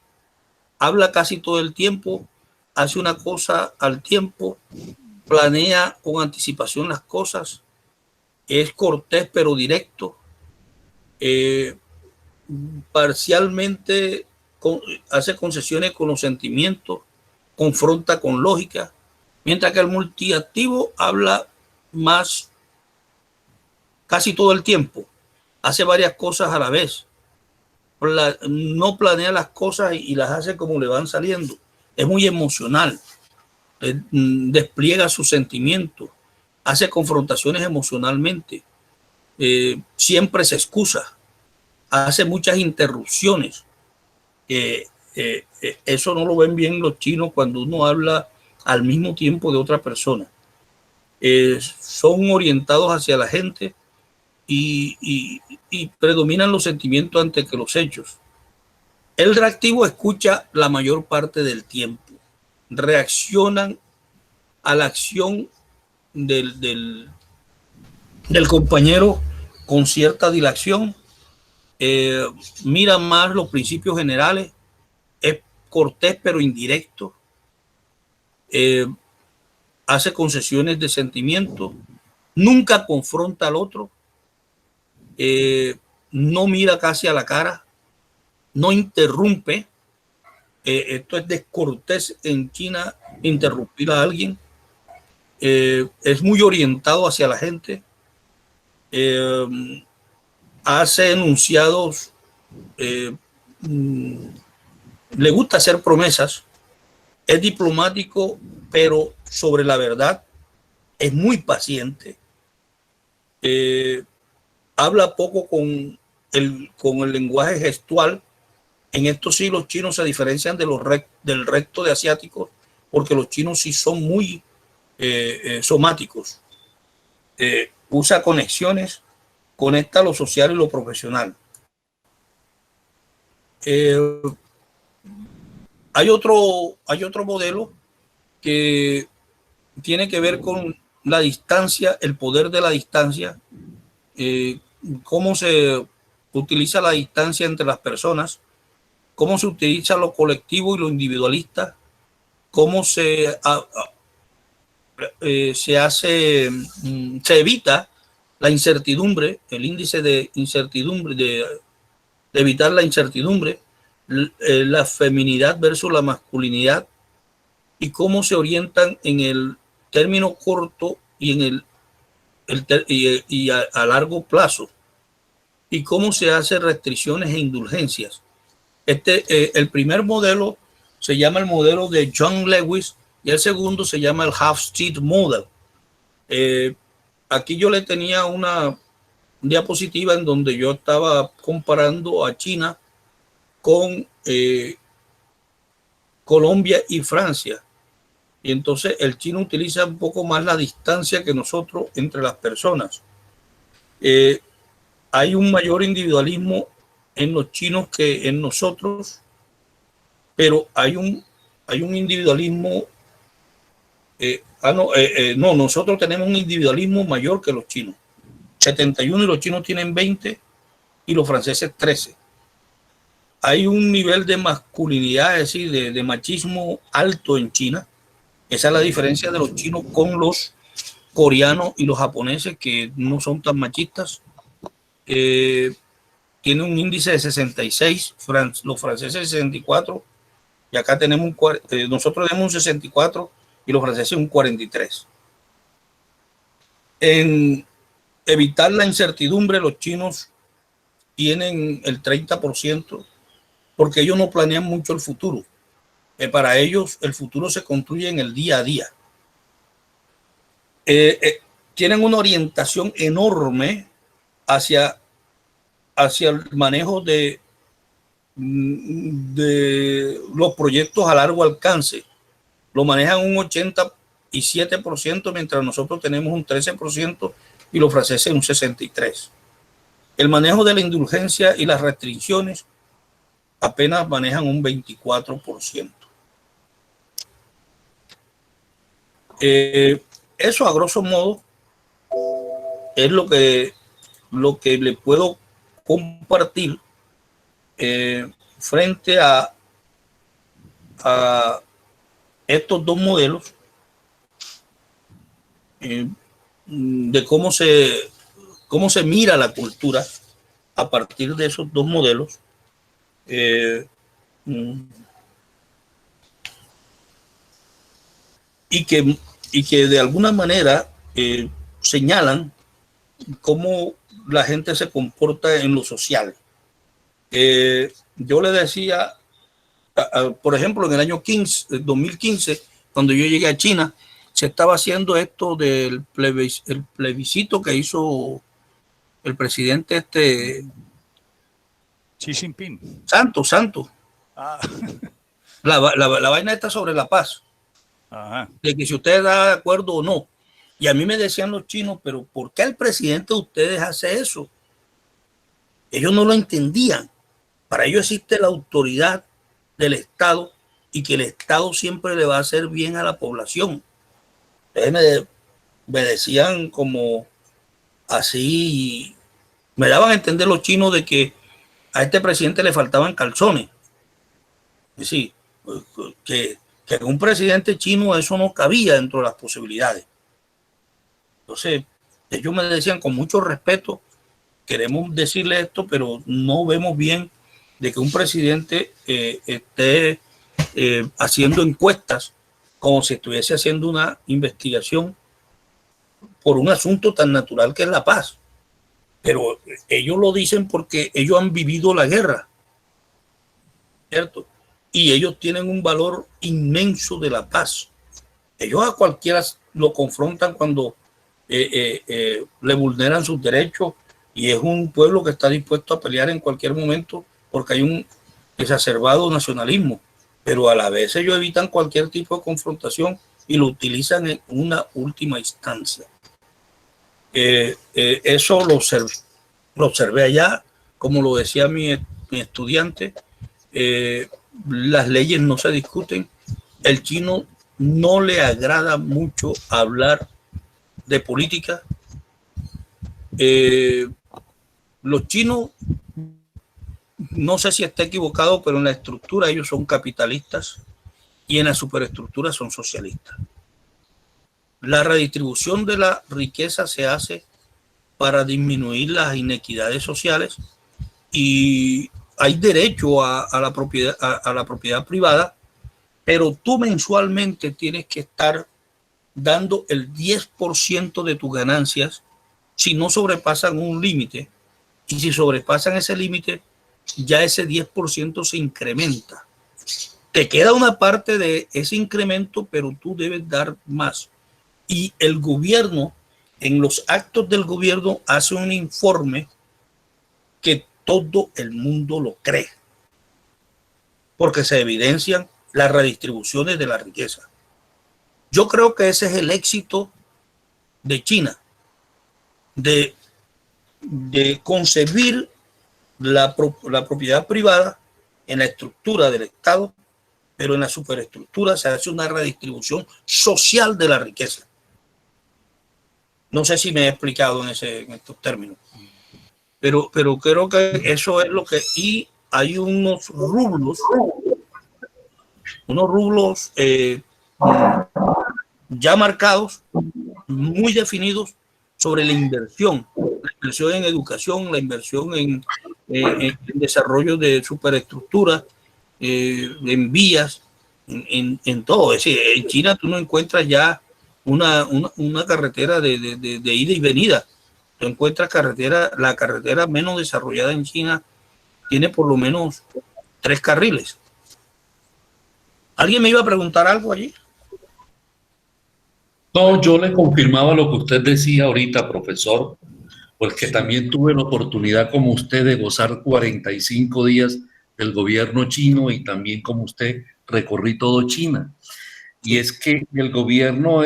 habla casi todo el tiempo, hace una cosa al tiempo, planea con anticipación las cosas, es cortés pero directo, parcialmente hace concesiones con los sentimientos, confronta con lógica, mientras que el multiactivo habla más casi todo el tiempo, hace varias cosas a la vez, no planea las cosas y las hace como le van saliendo, es muy emocional, despliega sus sentimientos, hace confrontaciones emocionalmente, siempre se excusa, hace muchas interrupciones. Eso no lo ven bien los chinos cuando uno habla al mismo tiempo de otra persona. Son orientados hacia la gente y predominan los sentimientos antes que los hechos. El reactivo escucha la mayor parte del tiempo. Reaccionan a la acción del compañero con cierta dilación, mira más los principios generales, es cortés pero indirecto, hace concesiones de sentimiento, nunca confronta al otro, no mira casi a la cara, no interrumpe, esto es descortés en China interrumpir a alguien. Es muy orientado hacia la gente. Hace enunciados, le gusta hacer promesas, es diplomático, pero sobre la verdad es muy paciente. Habla poco con el lenguaje gestual. En esto sí los chinos se diferencian de del resto de asiáticos, porque los chinos sí son muy somáticos. Usa conexiones, conecta lo social y lo profesional. Hay otro modelo que tiene que ver con la distancia, el poder de la distancia, cómo se utiliza la distancia entre las personas, cómo se utiliza lo colectivo y lo individualista, cómo se evita la incertidumbre, el índice de incertidumbre, de evitar la incertidumbre, la feminidad versus la masculinidad, y cómo se orientan en el término corto y en a largo plazo, y cómo se hacen restricciones e indulgencias. El primer modelo se llama el modelo de John Lewis y el segundo se llama el Half-Street Model. Aquí yo le tenía una diapositiva en donde yo estaba comparando a China con Colombia y Francia. Y entonces el chino utiliza un poco más la distancia que nosotros entre las personas. Hay un mayor individualismo en los chinos que en nosotros, pero hay un individualismo. No, nosotros tenemos un individualismo mayor que los chinos, 71, y los chinos tienen 20 y los franceses 13. Hay un nivel de masculinidad, es decir, de machismo alto en China. Esa es la diferencia de los chinos con los coreanos y los japoneses, que no son tan machistas. Tiene un índice de 66, los franceses 64, y acá tenemos nosotros tenemos un 64 y los franceses un 43. En evitar la incertidumbre, los chinos tienen el 30%, porque ellos no planean mucho el futuro. Para ellos el futuro se construye en el día a día. Tienen una orientación enorme hacia el manejo de los proyectos a largo alcance. Lo manejan un 87%, mientras nosotros tenemos un 13% y los franceses un 63%. El manejo de la indulgencia y las restricciones apenas manejan un 24%. Eso a grosso modo es lo que le puedo compartir frente a estos dos modelos, de cómo se mira la cultura a partir de esos dos modelos. Y que de alguna manera señalan cómo la gente se comporta en lo social. Yo le decía, por ejemplo, en el año 2015, cuando yo llegué a China, se estaba haciendo esto del plebiscito que hizo el presidente Xi Jinping. Santos. Ah. La vaina está sobre la paz. Ajá. De que si ustedes están de acuerdo o no. Y a mí me decían los chinos, pero ¿por qué el presidente de ustedes hace eso? Ellos no lo entendían. Para ellos existe la autoridad del Estado y que el Estado siempre le va a hacer bien a la población. Entonces me decían como así, me daban a entender los chinos de que a este presidente le faltaban calzones. Es decir, que un presidente chino eso no cabía dentro de las posibilidades. Entonces, ellos me decían con mucho respeto, queremos decirle esto, pero no vemos bien de que un presidente esté haciendo encuestas como si estuviese haciendo una investigación por un asunto tan natural que es la paz. Pero ellos lo dicen porque ellos han vivido la guerra, ¿cierto? Y ellos tienen un valor inmenso de la paz. Ellos a cualquiera lo confrontan cuando le vulneran sus derechos, y es un pueblo que está dispuesto a pelear en cualquier momento porque hay un exacerbado nacionalismo, pero a la vez ellos evitan cualquier tipo de confrontación y lo utilizan en una última instancia. Eso lo observé allá, como lo decía mi estudiante. Las leyes no se discuten. El chino no le agrada mucho hablar de política. Los chinos, no sé si está equivocado, pero en la estructura ellos son capitalistas y en la superestructura son socialistas. La redistribución de la riqueza se hace para disminuir las inequidades sociales, y hay derecho a la propiedad privada, pero tú mensualmente tienes que estar dando el 10% de tus ganancias si no sobrepasan un límite, y si sobrepasan ese límite, ya ese 10% se incrementa. Te queda una parte de ese incremento, pero tú debes dar más. Y el gobierno, en los actos del gobierno, hace un informe que todo el mundo lo cree, porque se evidencian las redistribuciones de la riqueza. Yo creo que ese es el éxito de China, de concebir la propiedad privada en la estructura del Estado, pero en la superestructura se hace una redistribución social de la riqueza. No sé si me he explicado en estos términos, pero creo que eso es lo que... Y hay unos rublos ya marcados, muy definidos, sobre la inversión en educación, la inversión en desarrollo de superestructuras, en vías, en todo. Es decir, en China tú no encuentras ya una carretera de ida y venida. Tú encuentras la carretera menos desarrollada en China tiene por lo menos 3 carriles. ¿Alguien me iba a preguntar algo allí? No, yo le confirmaba lo que usted decía ahorita, profesor, porque también tuve la oportunidad como usted de gozar 45 días del gobierno chino, y también como usted recorrí todo China. Y es que el gobierno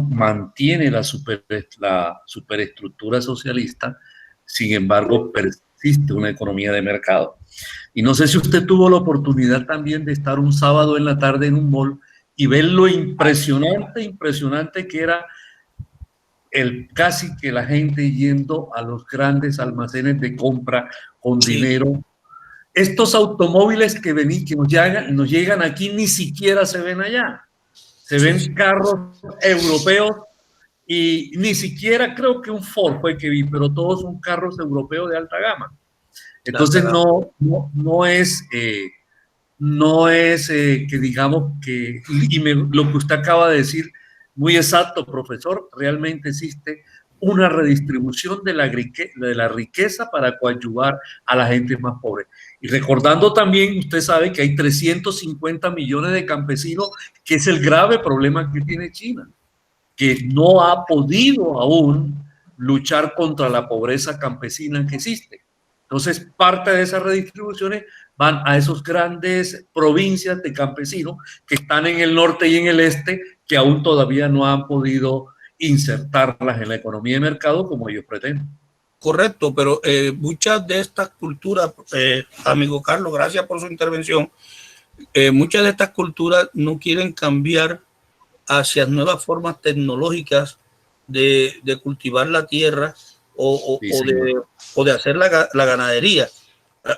mantiene la superestructura socialista, sin embargo persiste una economía de mercado. Y no sé si usted tuvo la oportunidad también de estar un sábado en la tarde en un mall y ver lo impresionante que era casi que la gente yendo a los grandes almacenes de compra con dinero. Estos automóviles que nos llegan aquí ni siquiera se ven allá. Se ven carros europeos, y ni siquiera creo que un Ford fue que vi, pero todos son carros europeos de alta gama. Entonces no es que digamos que, lo que usted acaba de decir, muy exacto, profesor, realmente existe una redistribución de la riqueza para coadyuvar a la gente más pobre. Y recordando también, usted sabe que hay 350 millones de campesinos, que es el grave problema que tiene China, que no ha podido aún luchar contra la pobreza campesina que existe. Entonces, parte de esas redistribuciones van a esos grandes provincias de campesinos que están en el norte y en el este, que aún todavía no han podido insertarlas en la economía de mercado como ellos pretenden. Correcto, pero muchas de estas culturas, amigo Carlos, gracias por su intervención, muchas de estas culturas no quieren cambiar hacia nuevas formas tecnológicas de cultivar la tierra o de hacer la ganadería.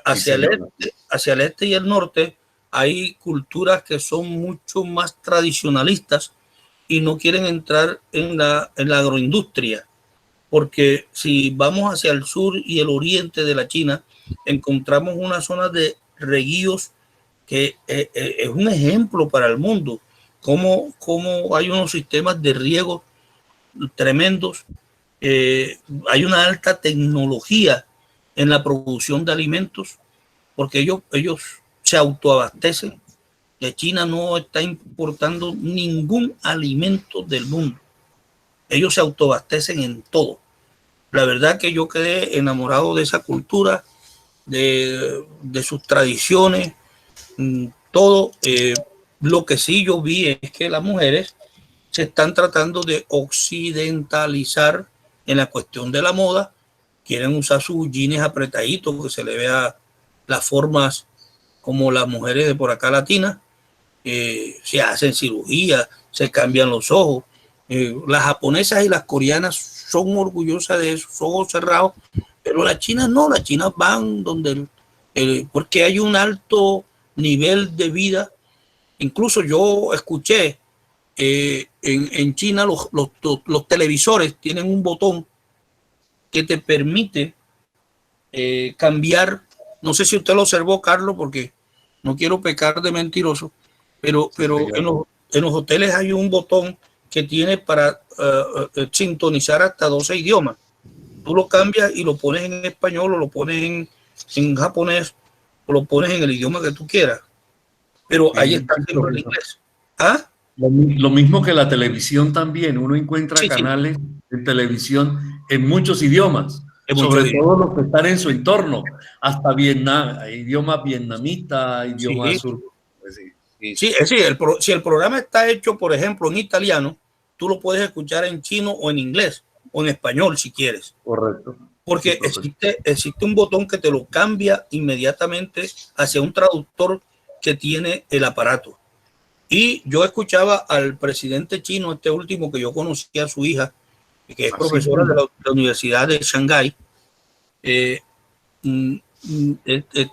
Hacia el este y el norte hay culturas que son mucho más tradicionalistas y no quieren entrar en la agroindustria, porque si vamos hacia el sur y el oriente de la China, encontramos una zona de reguíos que es un ejemplo para el mundo, cómo hay unos sistemas de riego tremendos, hay una alta tecnología en la producción de alimentos, porque ellos se autoabastecen. Que China no está importando ningún alimento del mundo. Ellos se autoabastecen en todo. La verdad que yo quedé enamorado de esa cultura, de sus tradiciones, todo. Lo que sí yo vi es que las mujeres se están tratando de occidentalizar en la cuestión de la moda. Quieren usar sus jeans apretaditos, que se le vea las formas como las mujeres de por acá latinas. Se hacen cirugía, se cambian los ojos. Las japonesas y las coreanas son orgullosas de esos ojos cerrados, pero las chinas no, las chinas van donde porque hay un alto nivel de vida. Incluso yo escuché en China los televisores tienen un botón que te permite cambiar. No sé si usted lo observó, Carlos, porque no quiero pecar de mentiroso, pero en los hoteles hay un botón que tiene para sintonizar hasta 12 idiomas. Tú lo cambias y lo pones en español, o lo pones en japonés, o lo pones en el idioma que tú quieras. Pero ahí está siempre el inglés. ¿Ah? Lo mismo que la televisión también. Uno encuentra canales de televisión en muchos idiomas, sobre todo los que están en su entorno, hasta Vietnam, idioma vietnamita, idioma sur. Si el programa está hecho, por ejemplo, en italiano, tú lo puedes escuchar en chino o en inglés o en español si quieres. Correcto. Porque existe un botón que te lo cambia inmediatamente hacia un traductor que tiene el aparato. Y yo escuchaba al presidente chino, este último que yo conocí a su hija, que es profesora de la Universidad de Shanghái.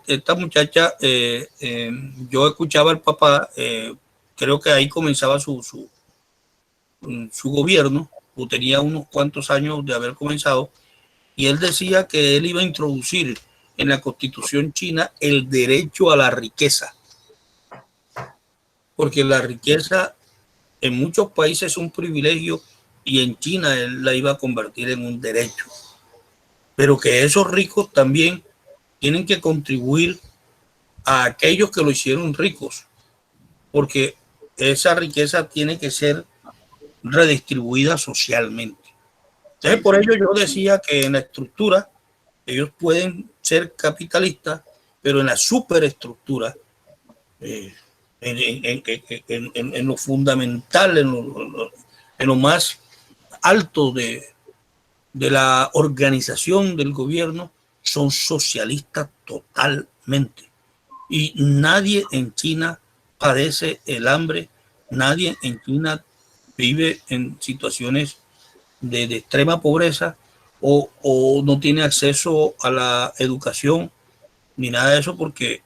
Esta muchacha, yo escuchaba al papá, creo que ahí comenzaba su gobierno, o tenía unos cuantos años de haber comenzado, y él decía que él iba a introducir en la Constitución china el derecho a la riqueza, porque la riqueza en muchos países es un privilegio y en China él la iba a convertir en un derecho, pero que esos ricos también tienen que contribuir a aquellos que lo hicieron ricos, porque esa riqueza tiene que ser redistribuida socialmente. Entonces, por ello yo decía que en la estructura ellos pueden ser capitalistas, pero en la superestructura, en lo fundamental, en lo más alto de la organización del gobierno, son socialistas totalmente. Y nadie en China padece el hambre, nadie en China vive en situaciones de extrema pobreza o no tiene acceso a la educación ni nada de eso, porque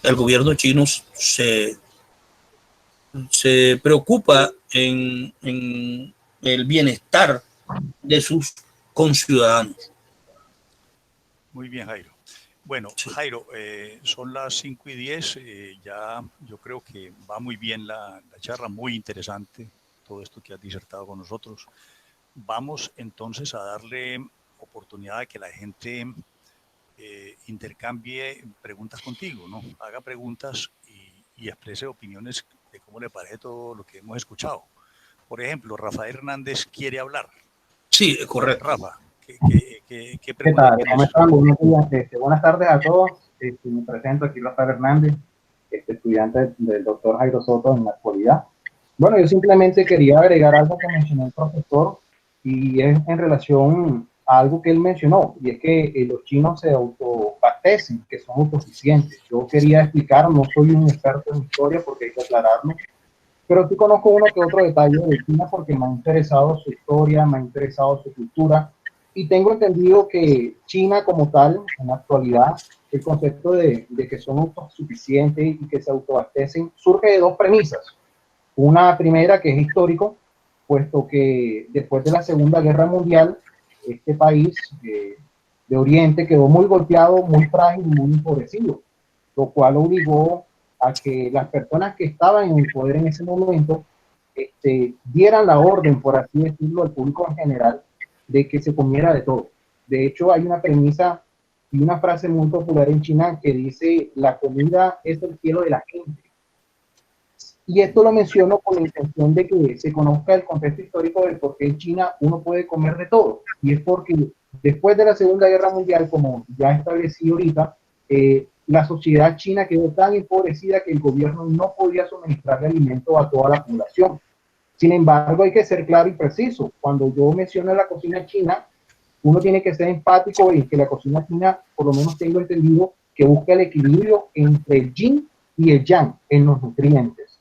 el gobierno chino se preocupa en el bienestar de sus conciudadanos. Muy bien, Jairo. Bueno, sí. Jairo, son las 5:10, ya yo creo que va muy bien la charla, muy interesante todo esto que has disertado con nosotros. Vamos entonces a darle oportunidad de que la gente intercambie preguntas contigo, ¿no? Haga preguntas y exprese opiniones de cómo le parece todo lo que hemos escuchado. Por ejemplo, Rafael Hernández quiere hablar. Sí, correcto. Rafa, ¿qué tal? ¿Cómo están? Buenas tardes a todos. Me presento aquí, Rafael Hernández, estudiante del doctor Jairo Soto en la actualidad. Bueno, yo simplemente quería agregar algo que mencionó el profesor, y es en relación a algo que él mencionó, y es que los chinos se autoabastecen, que son autosuficientes. Yo quería explicar, no soy un experto en historia porque hay que aclararlo, pero sí conozco uno que otro detalle de China porque me ha interesado su historia, me ha interesado su cultura, y tengo entendido que China como tal, en la actualidad, el concepto de que son autosuficientes y que se autoabastecen surge de dos premisas. Una primera, que es histórico, puesto que después de la Segunda Guerra Mundial, este país de Oriente quedó muy golpeado, muy frágil y muy empobrecido. lo cual obligó a que las personas que estaban en el poder en ese momento dieran la orden, por así decirlo, al público en general, de que se comiera de todo. De hecho, hay una premisa y una frase muy popular en China que dice: la comida es el cielo de la gente. Y esto lo menciono con la intención de que se conozca el contexto histórico del por qué en China uno puede comer de todo. Y es porque después de la Segunda Guerra Mundial, como ya establecido ahorita, la sociedad china quedó tan empobrecida que el gobierno no podía suministrarle alimento a toda la población. Sin embargo, hay que ser claro y preciso. Cuando yo menciono la cocina china, uno tiene que ser empático en que la cocina china, por lo menos tengo entendido, que busca el equilibrio entre el yin y el yang en los nutrientes.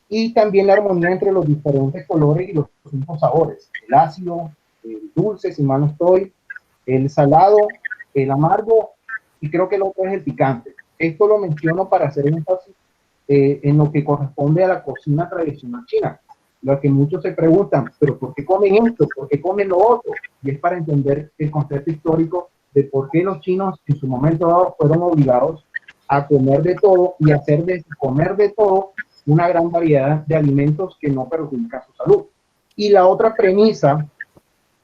Y también la armonía entre los diferentes colores y los mismos sabores. El ácido, el dulce, si mal no estoy, el salado, el amargo, y creo que el otro es el picante. Esto lo menciono para hacer énfasis en lo que corresponde a la cocina tradicional china. Lo que muchos se preguntan, ¿pero por qué comen esto? ¿Por qué comen lo otro? Y es para entender el concepto histórico de por qué los chinos en su momento dado fueron obligados a comer de todo y hacer de comer de todo una gran variedad de alimentos que no perjudican su salud. Y la otra premisa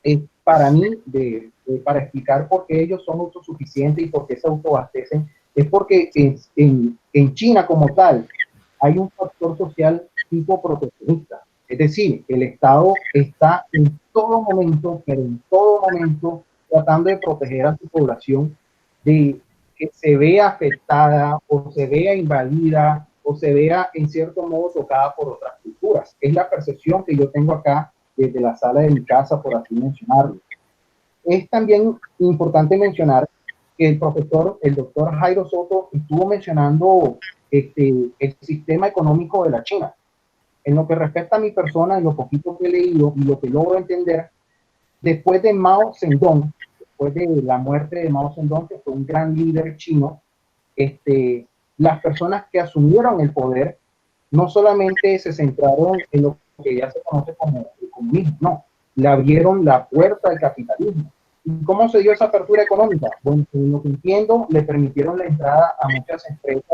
es para mí, para explicar por qué ellos son autosuficientes y por qué se autoabastecen, es porque en China como tal hay un factor social tipo proteccionista. Es decir, el Estado está en todo momento, pero en todo momento, tratando de proteger a su población de que se vea afectada o se vea invadida o se vea en cierto modo tocada por otras culturas. Es la percepción que yo tengo acá desde la sala de mi casa, por así mencionarlo. Es también importante mencionar que el doctor Jairo Soto, estuvo mencionando el sistema económico de la China. En lo que respecta a mi persona, en lo poquito que he leído y lo que logro entender, después de Mao Zedong, después de la muerte de Mao Zedong, que fue un gran líder chino, las personas que asumieron el poder no solamente se centraron en lo que ya se conoce como el comunismo, no, le abrieron la puerta al capitalismo. ¿Y cómo se dio esa apertura económica? Bueno, en lo que entiendo, le permitieron la entrada a muchas empresas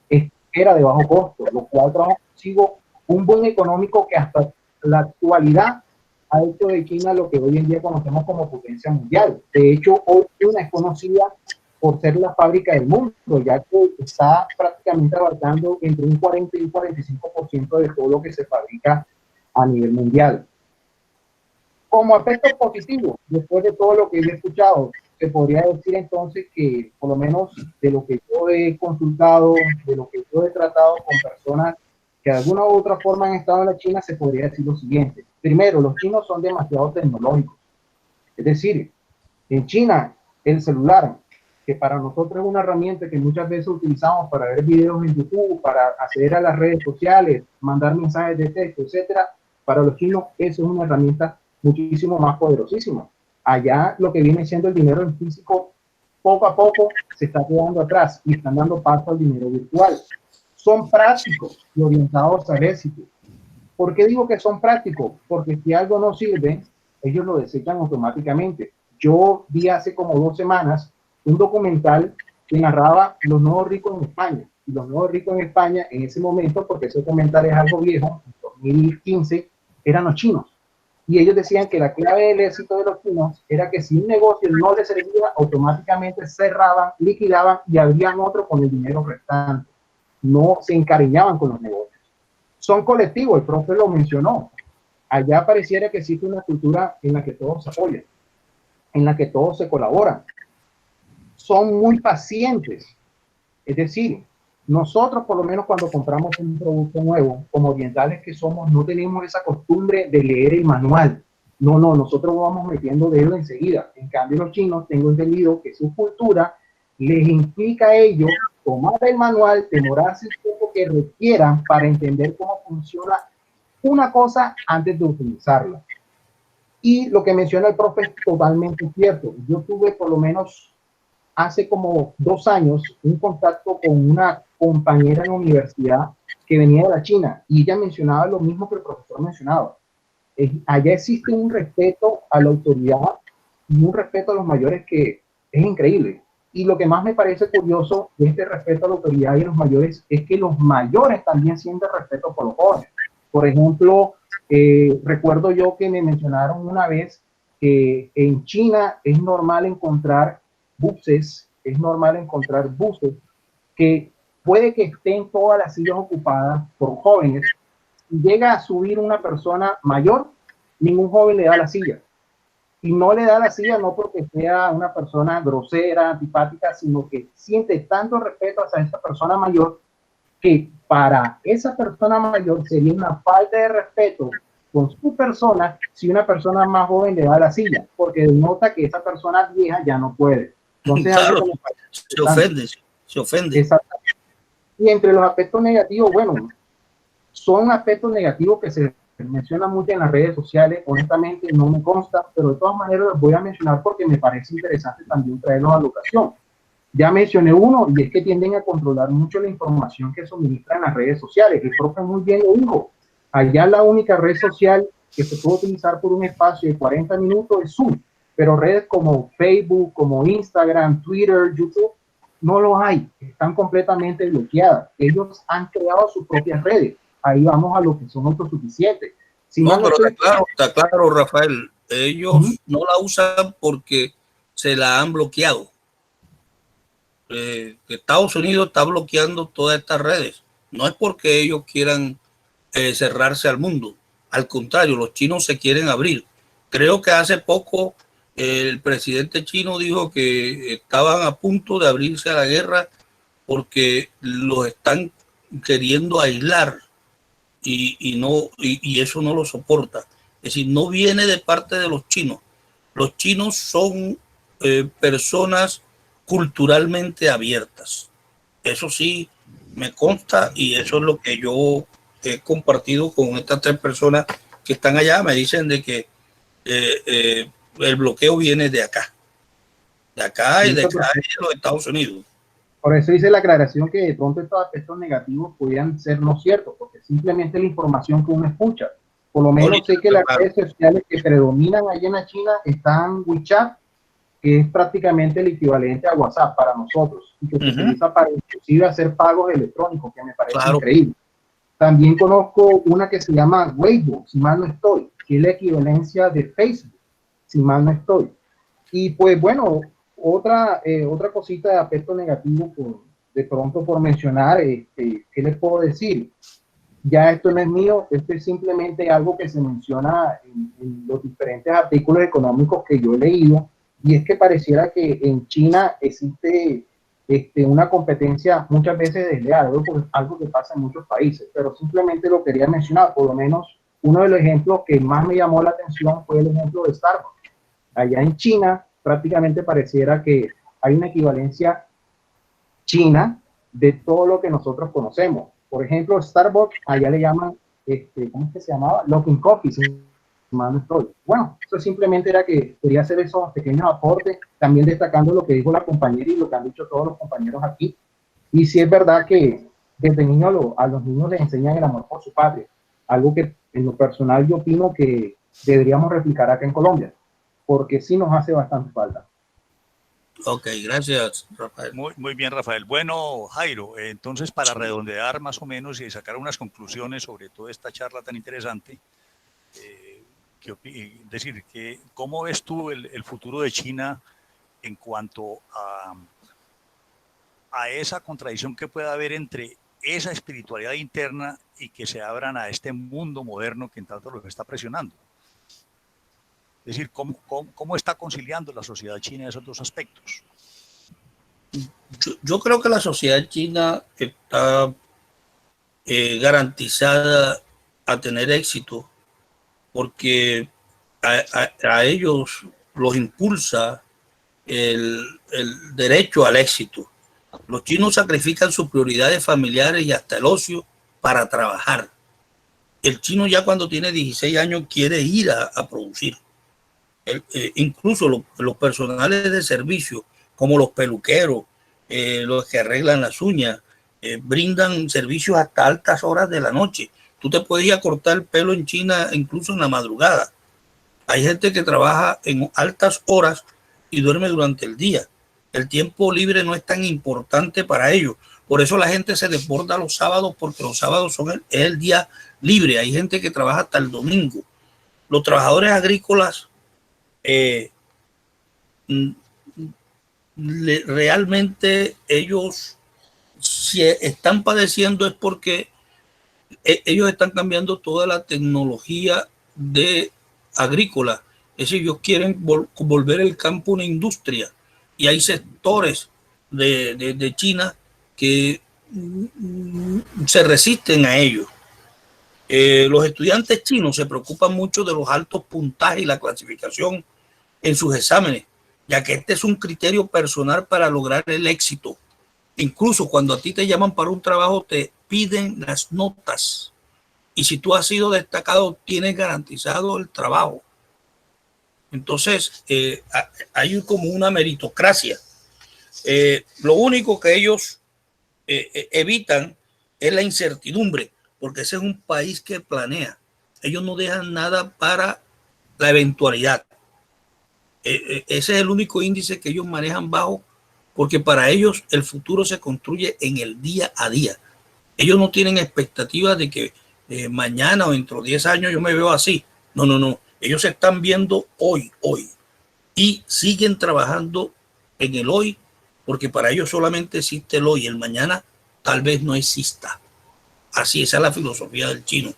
que era de bajo costo, lo cual trajo consigo un boom económico que hasta la actualidad ha hecho de China lo que hoy en día conocemos como potencia mundial. De hecho, hoy China es conocida por ser la fábrica del mundo, ya que está prácticamente abarcando entre un 40 y un 45% de todo lo que se fabrica a nivel mundial. Como aspecto positivo, después de todo lo que he escuchado, se podría decir entonces que, por lo menos de lo que yo he consultado, de lo que yo he tratado con personas que de alguna u otra forma han estado en la China, se podría decir lo siguiente. Primero, los chinos son demasiado tecnológicos. Es decir, en China, el celular, que para nosotros es una herramienta que muchas veces utilizamos para ver videos en YouTube, para acceder a las redes sociales, mandar mensajes de texto, etcétera, para los chinos eso es una herramienta muchísimo más poderosísima. Allá lo que viene siendo el dinero en físico, poco a poco se está quedando atrás y están dando paso al dinero virtual. Son prácticos y orientados al éxito. ¿Por qué digo que son prácticos? Porque si algo no sirve, ellos lo desechan automáticamente. Yo vi hace como 2 semanas un documental que narraba los nuevos ricos en España. Y los nuevos ricos en España en ese momento, porque ese documental es algo viejo, en 2015, eran los chinos. Y ellos decían que la clave del éxito de los chinos era que si un negocio no les servía, automáticamente cerraban, liquidaban y abrían otro con el dinero restante. No se encariñaban con los negocios. Son colectivos, el profe lo mencionó. Allá pareciera que existe una cultura en la que todos se apoyan, en la que todos se colaboran. Son muy pacientes. Es decir, nosotros por lo menos cuando compramos un producto nuevo, como orientales que somos, no tenemos esa costumbre de leer el manual. No, nosotros vamos metiendo dedo enseguida. En cambio los chinos, tengo entendido que su cultura les implica a ellos tomar el manual, demorarse el tiempo que requieran para entender cómo funciona una cosa antes de utilizarla. Y lo que menciona el profe es totalmente cierto. Yo tuve por lo menos hace como 2 años un contacto con una compañera en la universidad que venía de la China y ella mencionaba lo mismo que el profesor mencionaba. Allá existe un respeto a la autoridad y un respeto a los mayores que es increíble. Y lo que más me parece curioso de este respeto a la autoridad y a los mayores es que los mayores también sienten respeto por los jóvenes. Por ejemplo, recuerdo yo que me mencionaron una vez que en China es normal encontrar buses que puede que estén todas las sillas ocupadas por jóvenes. Llega a subir una persona mayor, ningún joven le da la silla. Y no le da la silla no porque sea una persona grosera, antipática, sino que siente tanto respeto hacia esa persona mayor que para esa persona mayor sería una falta de respeto con su persona si una persona más joven le da la silla, porque denota que esa persona vieja ya no puede. Entonces, claro, se ofende. Exactamente. Y entre los aspectos negativos, bueno, son aspectos negativos que se mencionan mucho en las redes sociales. Honestamente no me consta, pero de todas maneras los voy a mencionar porque me parece interesante también traerlos a la ocasión. Ya mencioné uno, y es que tienden a controlar mucho la información que suministran las redes sociales. El profe muy bien lo dijo. Allá la única red social que se puede utilizar por un espacio de 40 minutos es Zoom, pero redes como Facebook, como Instagram, Twitter, YouTube, no los hay. Están completamente bloqueadas. Ellos han creado sus propias redes. Ahí vamos a lo que son autosuficientes. Si no, pero está claro, Rafael. Ellos no la usan porque se la han bloqueado. Estados Unidos está bloqueando todas estas redes. No es porque ellos quieran cerrarse al mundo. Al contrario, los chinos se quieren abrir. Creo que hace poco el presidente chino dijo que estaban a punto de abrirse a la guerra porque los están queriendo aislar y eso no lo soporta. Es decir, no viene de parte de los chinos. Los chinos son personas culturalmente abiertas. Eso sí me consta y eso es lo que yo he compartido con estas 3 personas que están allá. Me dicen de que el bloqueo viene de acá y de acá y de los Estados Unidos. Por eso hice la aclaración que de pronto estos aspectos negativos podían ser no ciertos, porque simplemente la información que uno escucha. Por lo menos sé que las redes sociales que predominan allá en la China están WeChat, que es prácticamente el equivalente a WhatsApp para nosotros, y que se utiliza para inclusive hacer pagos electrónicos, que me parece increíble. También conozco una que se llama Weibo, si mal no estoy, que es la equivalencia de Facebook, si mal no estoy. Y pues bueno, otra cosita de aspecto negativo, de pronto por mencionar, ¿qué les puedo decir? Ya esto no es mío, esto es simplemente algo que se menciona en los diferentes artículos económicos que yo he leído, y es que pareciera que en China existe una competencia muchas veces desleal, algo que pasa en muchos países, pero simplemente lo quería mencionar. Por lo menos uno de los ejemplos que más me llamó la atención fue el ejemplo de Starbucks. Allá en China prácticamente pareciera que hay una equivalencia china de todo lo que nosotros conocemos. Por ejemplo, Starbucks, allá le llaman, ¿cómo es que se llamaba? Luckin Coffee, si mal no estoy. Bueno, eso simplemente era que quería hacer esos pequeños aportes, también destacando lo que dijo la compañera y lo que han dicho todos los compañeros aquí. Y sí es verdad que desde niño a los niños les enseñan el amor por su patria, algo que en lo personal yo opino que deberíamos replicar acá en Colombia, porque sí nos hace bastante falta. Ok, gracias, Rafael. Muy bien, Rafael. Bueno, Jairo, entonces para redondear más o menos y sacar unas conclusiones sobre toda esta charla tan interesante, decir, que ¿cómo ves tú el futuro de China en cuanto a esa contradicción que pueda haber entre esa espiritualidad interna y que se abran a este mundo moderno que en tanto los está presionando? Es decir, ¿cómo está conciliando la sociedad china esos dos aspectos? Yo creo que la sociedad china está garantizada a tener éxito porque a ellos los impulsa el derecho al éxito. Los chinos sacrifican sus prioridades familiares y hasta el ocio para trabajar. El chino ya cuando tiene 16 años quiere ir a producir. Incluso los personales de servicio, como los peluqueros, los que arreglan las uñas, brindan servicios hasta altas horas de la noche. Tú te puedes ir a cortar el pelo en China incluso en la madrugada. Hay gente que trabaja en altas horas y duerme durante el día. el tiempo libre no es tan importante para ellos. Por eso la gente se desborda los sábados, porque los sábados es el día libre. Hay gente que trabaja hasta el domingo. Los trabajadores agrícolas realmente ellos, si están padeciendo, es porque ellos están cambiando toda la tecnología de agrícola. Es decir, ellos quieren volver el campo una industria, y hay sectores de China que se resisten a ello. Los estudiantes chinos se preocupan mucho de los altos puntajes y la clasificación en sus exámenes, ya que este es un criterio personal para lograr el éxito. Incluso cuando a ti te llaman para un trabajo, te piden las notas, y si tú has sido destacado, tienes garantizado el trabajo. Entonces, hay como una meritocracia. Lo único que ellos evitan es la incertidumbre, porque ese es un país que planea. Ellos no dejan nada para la eventualidad. Ese es el único índice que ellos manejan bajo, porque para ellos el futuro se construye en el día a día. Ellos no tienen expectativas de que mañana o dentro de 10 años yo me veo así. No, no, no. Ellos se están viendo hoy, y siguen trabajando en el hoy, porque para ellos solamente existe el hoy. El mañana tal vez no exista. Así, esa es la filosofía del chino.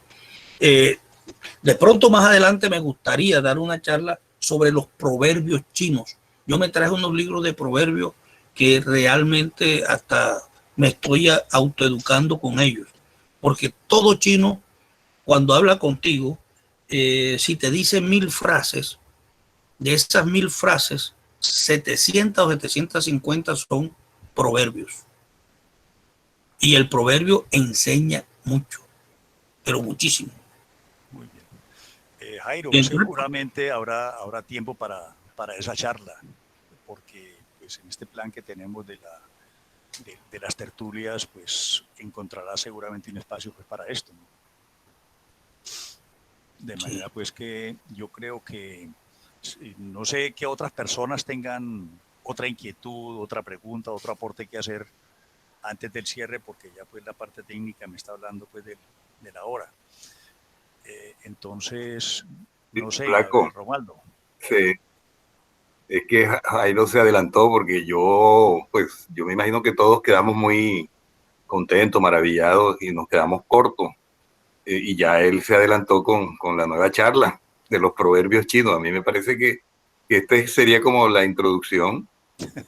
De pronto más adelante me gustaría dar una charla sobre los proverbios chinos. Yo me traje unos libros de proverbios que realmente hasta me estoy autoeducando con ellos, porque todo chino, cuando habla contigo, si te dice 1000 frases, de esas 1000 frases, 700 o 750 son proverbios. Y el proverbio enseña mucho, pero muchísimo. Muy bien. Jairo, seguramente habrá tiempo para esa charla, porque pues, en este plan que tenemos de las tertulias, pues encontrarás seguramente un espacio pues, para esto, ¿no? De manera pues que yo creo que no sé qué otras personas tengan otra inquietud, otra pregunta, otro aporte que hacer antes del cierre, porque ya pues la parte técnica me está hablando pues de la hora. Entonces, no sé, Flaco, Romualdo. Sí. Es que Jairo se adelantó porque yo me imagino que todos quedamos muy contentos, maravillados y nos quedamos cortos. Y ya él se adelantó con la nueva charla de los proverbios chinos. A mí me parece que este sería como la introducción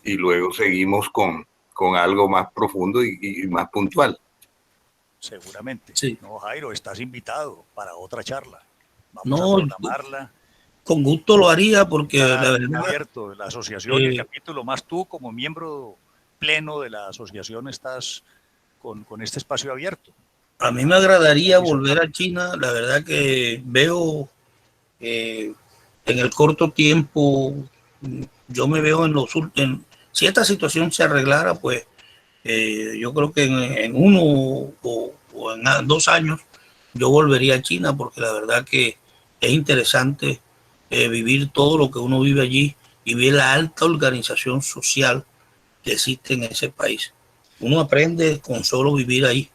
y luego seguimos con algo más profundo y más puntual. Seguramente. Sí. No, Jairo, estás invitado para otra charla. Vamos No, a programarla. Con gusto lo haría, porque la verdad, abierto, la asociación, el capítulo, más tú como miembro pleno de la asociación estás con este espacio abierto. A mí me agradaría volver a China. La verdad que veo en el corto tiempo, yo me veo si esta situación se arreglara, pues yo creo que en 1 o en 2 años yo volvería a China, porque la verdad que es interesante vivir todo lo que uno vive allí y ver la alta organización social que existe en ese país. Uno aprende con solo vivir ahí,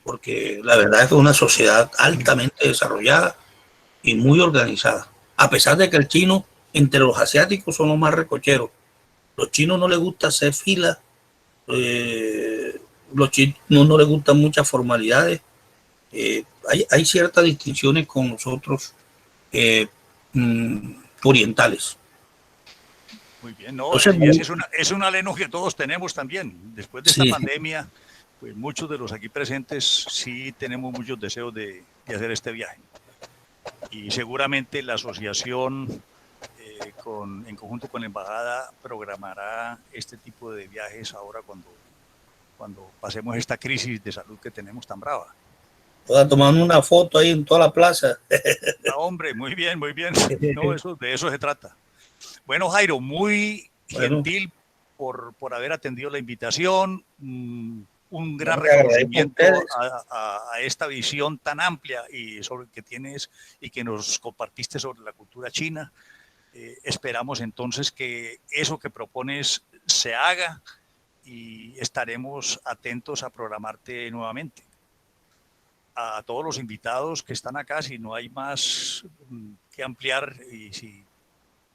porque la verdad es que es una sociedad altamente desarrollada y muy organizada, a pesar de que el chino, entre los asiáticos, son los más recocheros. Los chinos no les gusta hacer fila, los chinos no les gustan muchas formalidades. Hay ciertas distinciones con nosotros orientales. Muy bien, no, entonces, es un aleno que todos tenemos también. Después de esta pandemia, pues muchos de los aquí presentes sí tenemos muchos deseos de hacer este viaje. Y seguramente la asociación, en conjunto con la embajada, programará este tipo de viajes ahora cuando pasemos esta crisis de salud que tenemos tan brava. Tomando una foto ahí en toda la plaza. No, hombre, muy bien, muy bien. No, de eso se trata. Bueno, Jairo, muy gentil por haber atendido la invitación. Un gran reconocimiento a esta visión tan amplia y que tienes y que nos compartiste sobre la cultura china. Esperamos entonces que eso que propones se haga y estaremos atentos a programarte nuevamente. A todos los invitados que están acá, si no hay más que ampliar y si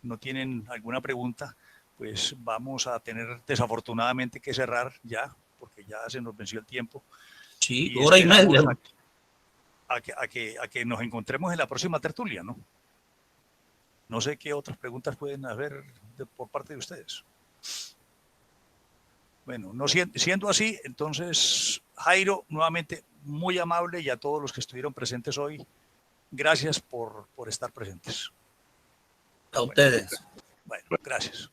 no tienen alguna pregunta, pues vamos a tener desafortunadamente que cerrar ya, porque ya se nos venció el tiempo. Sí, hora y media. A que nos encontremos en la próxima tertulia, ¿no? No sé qué otras preguntas pueden haber por parte de ustedes. Bueno, no siendo así, entonces, Jairo, nuevamente muy amable, y a todos los que estuvieron presentes hoy, gracias por estar presentes. A ustedes. Bueno, gracias.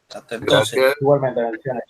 Hasta entonces. Gracias. Igualmente, bendiciones.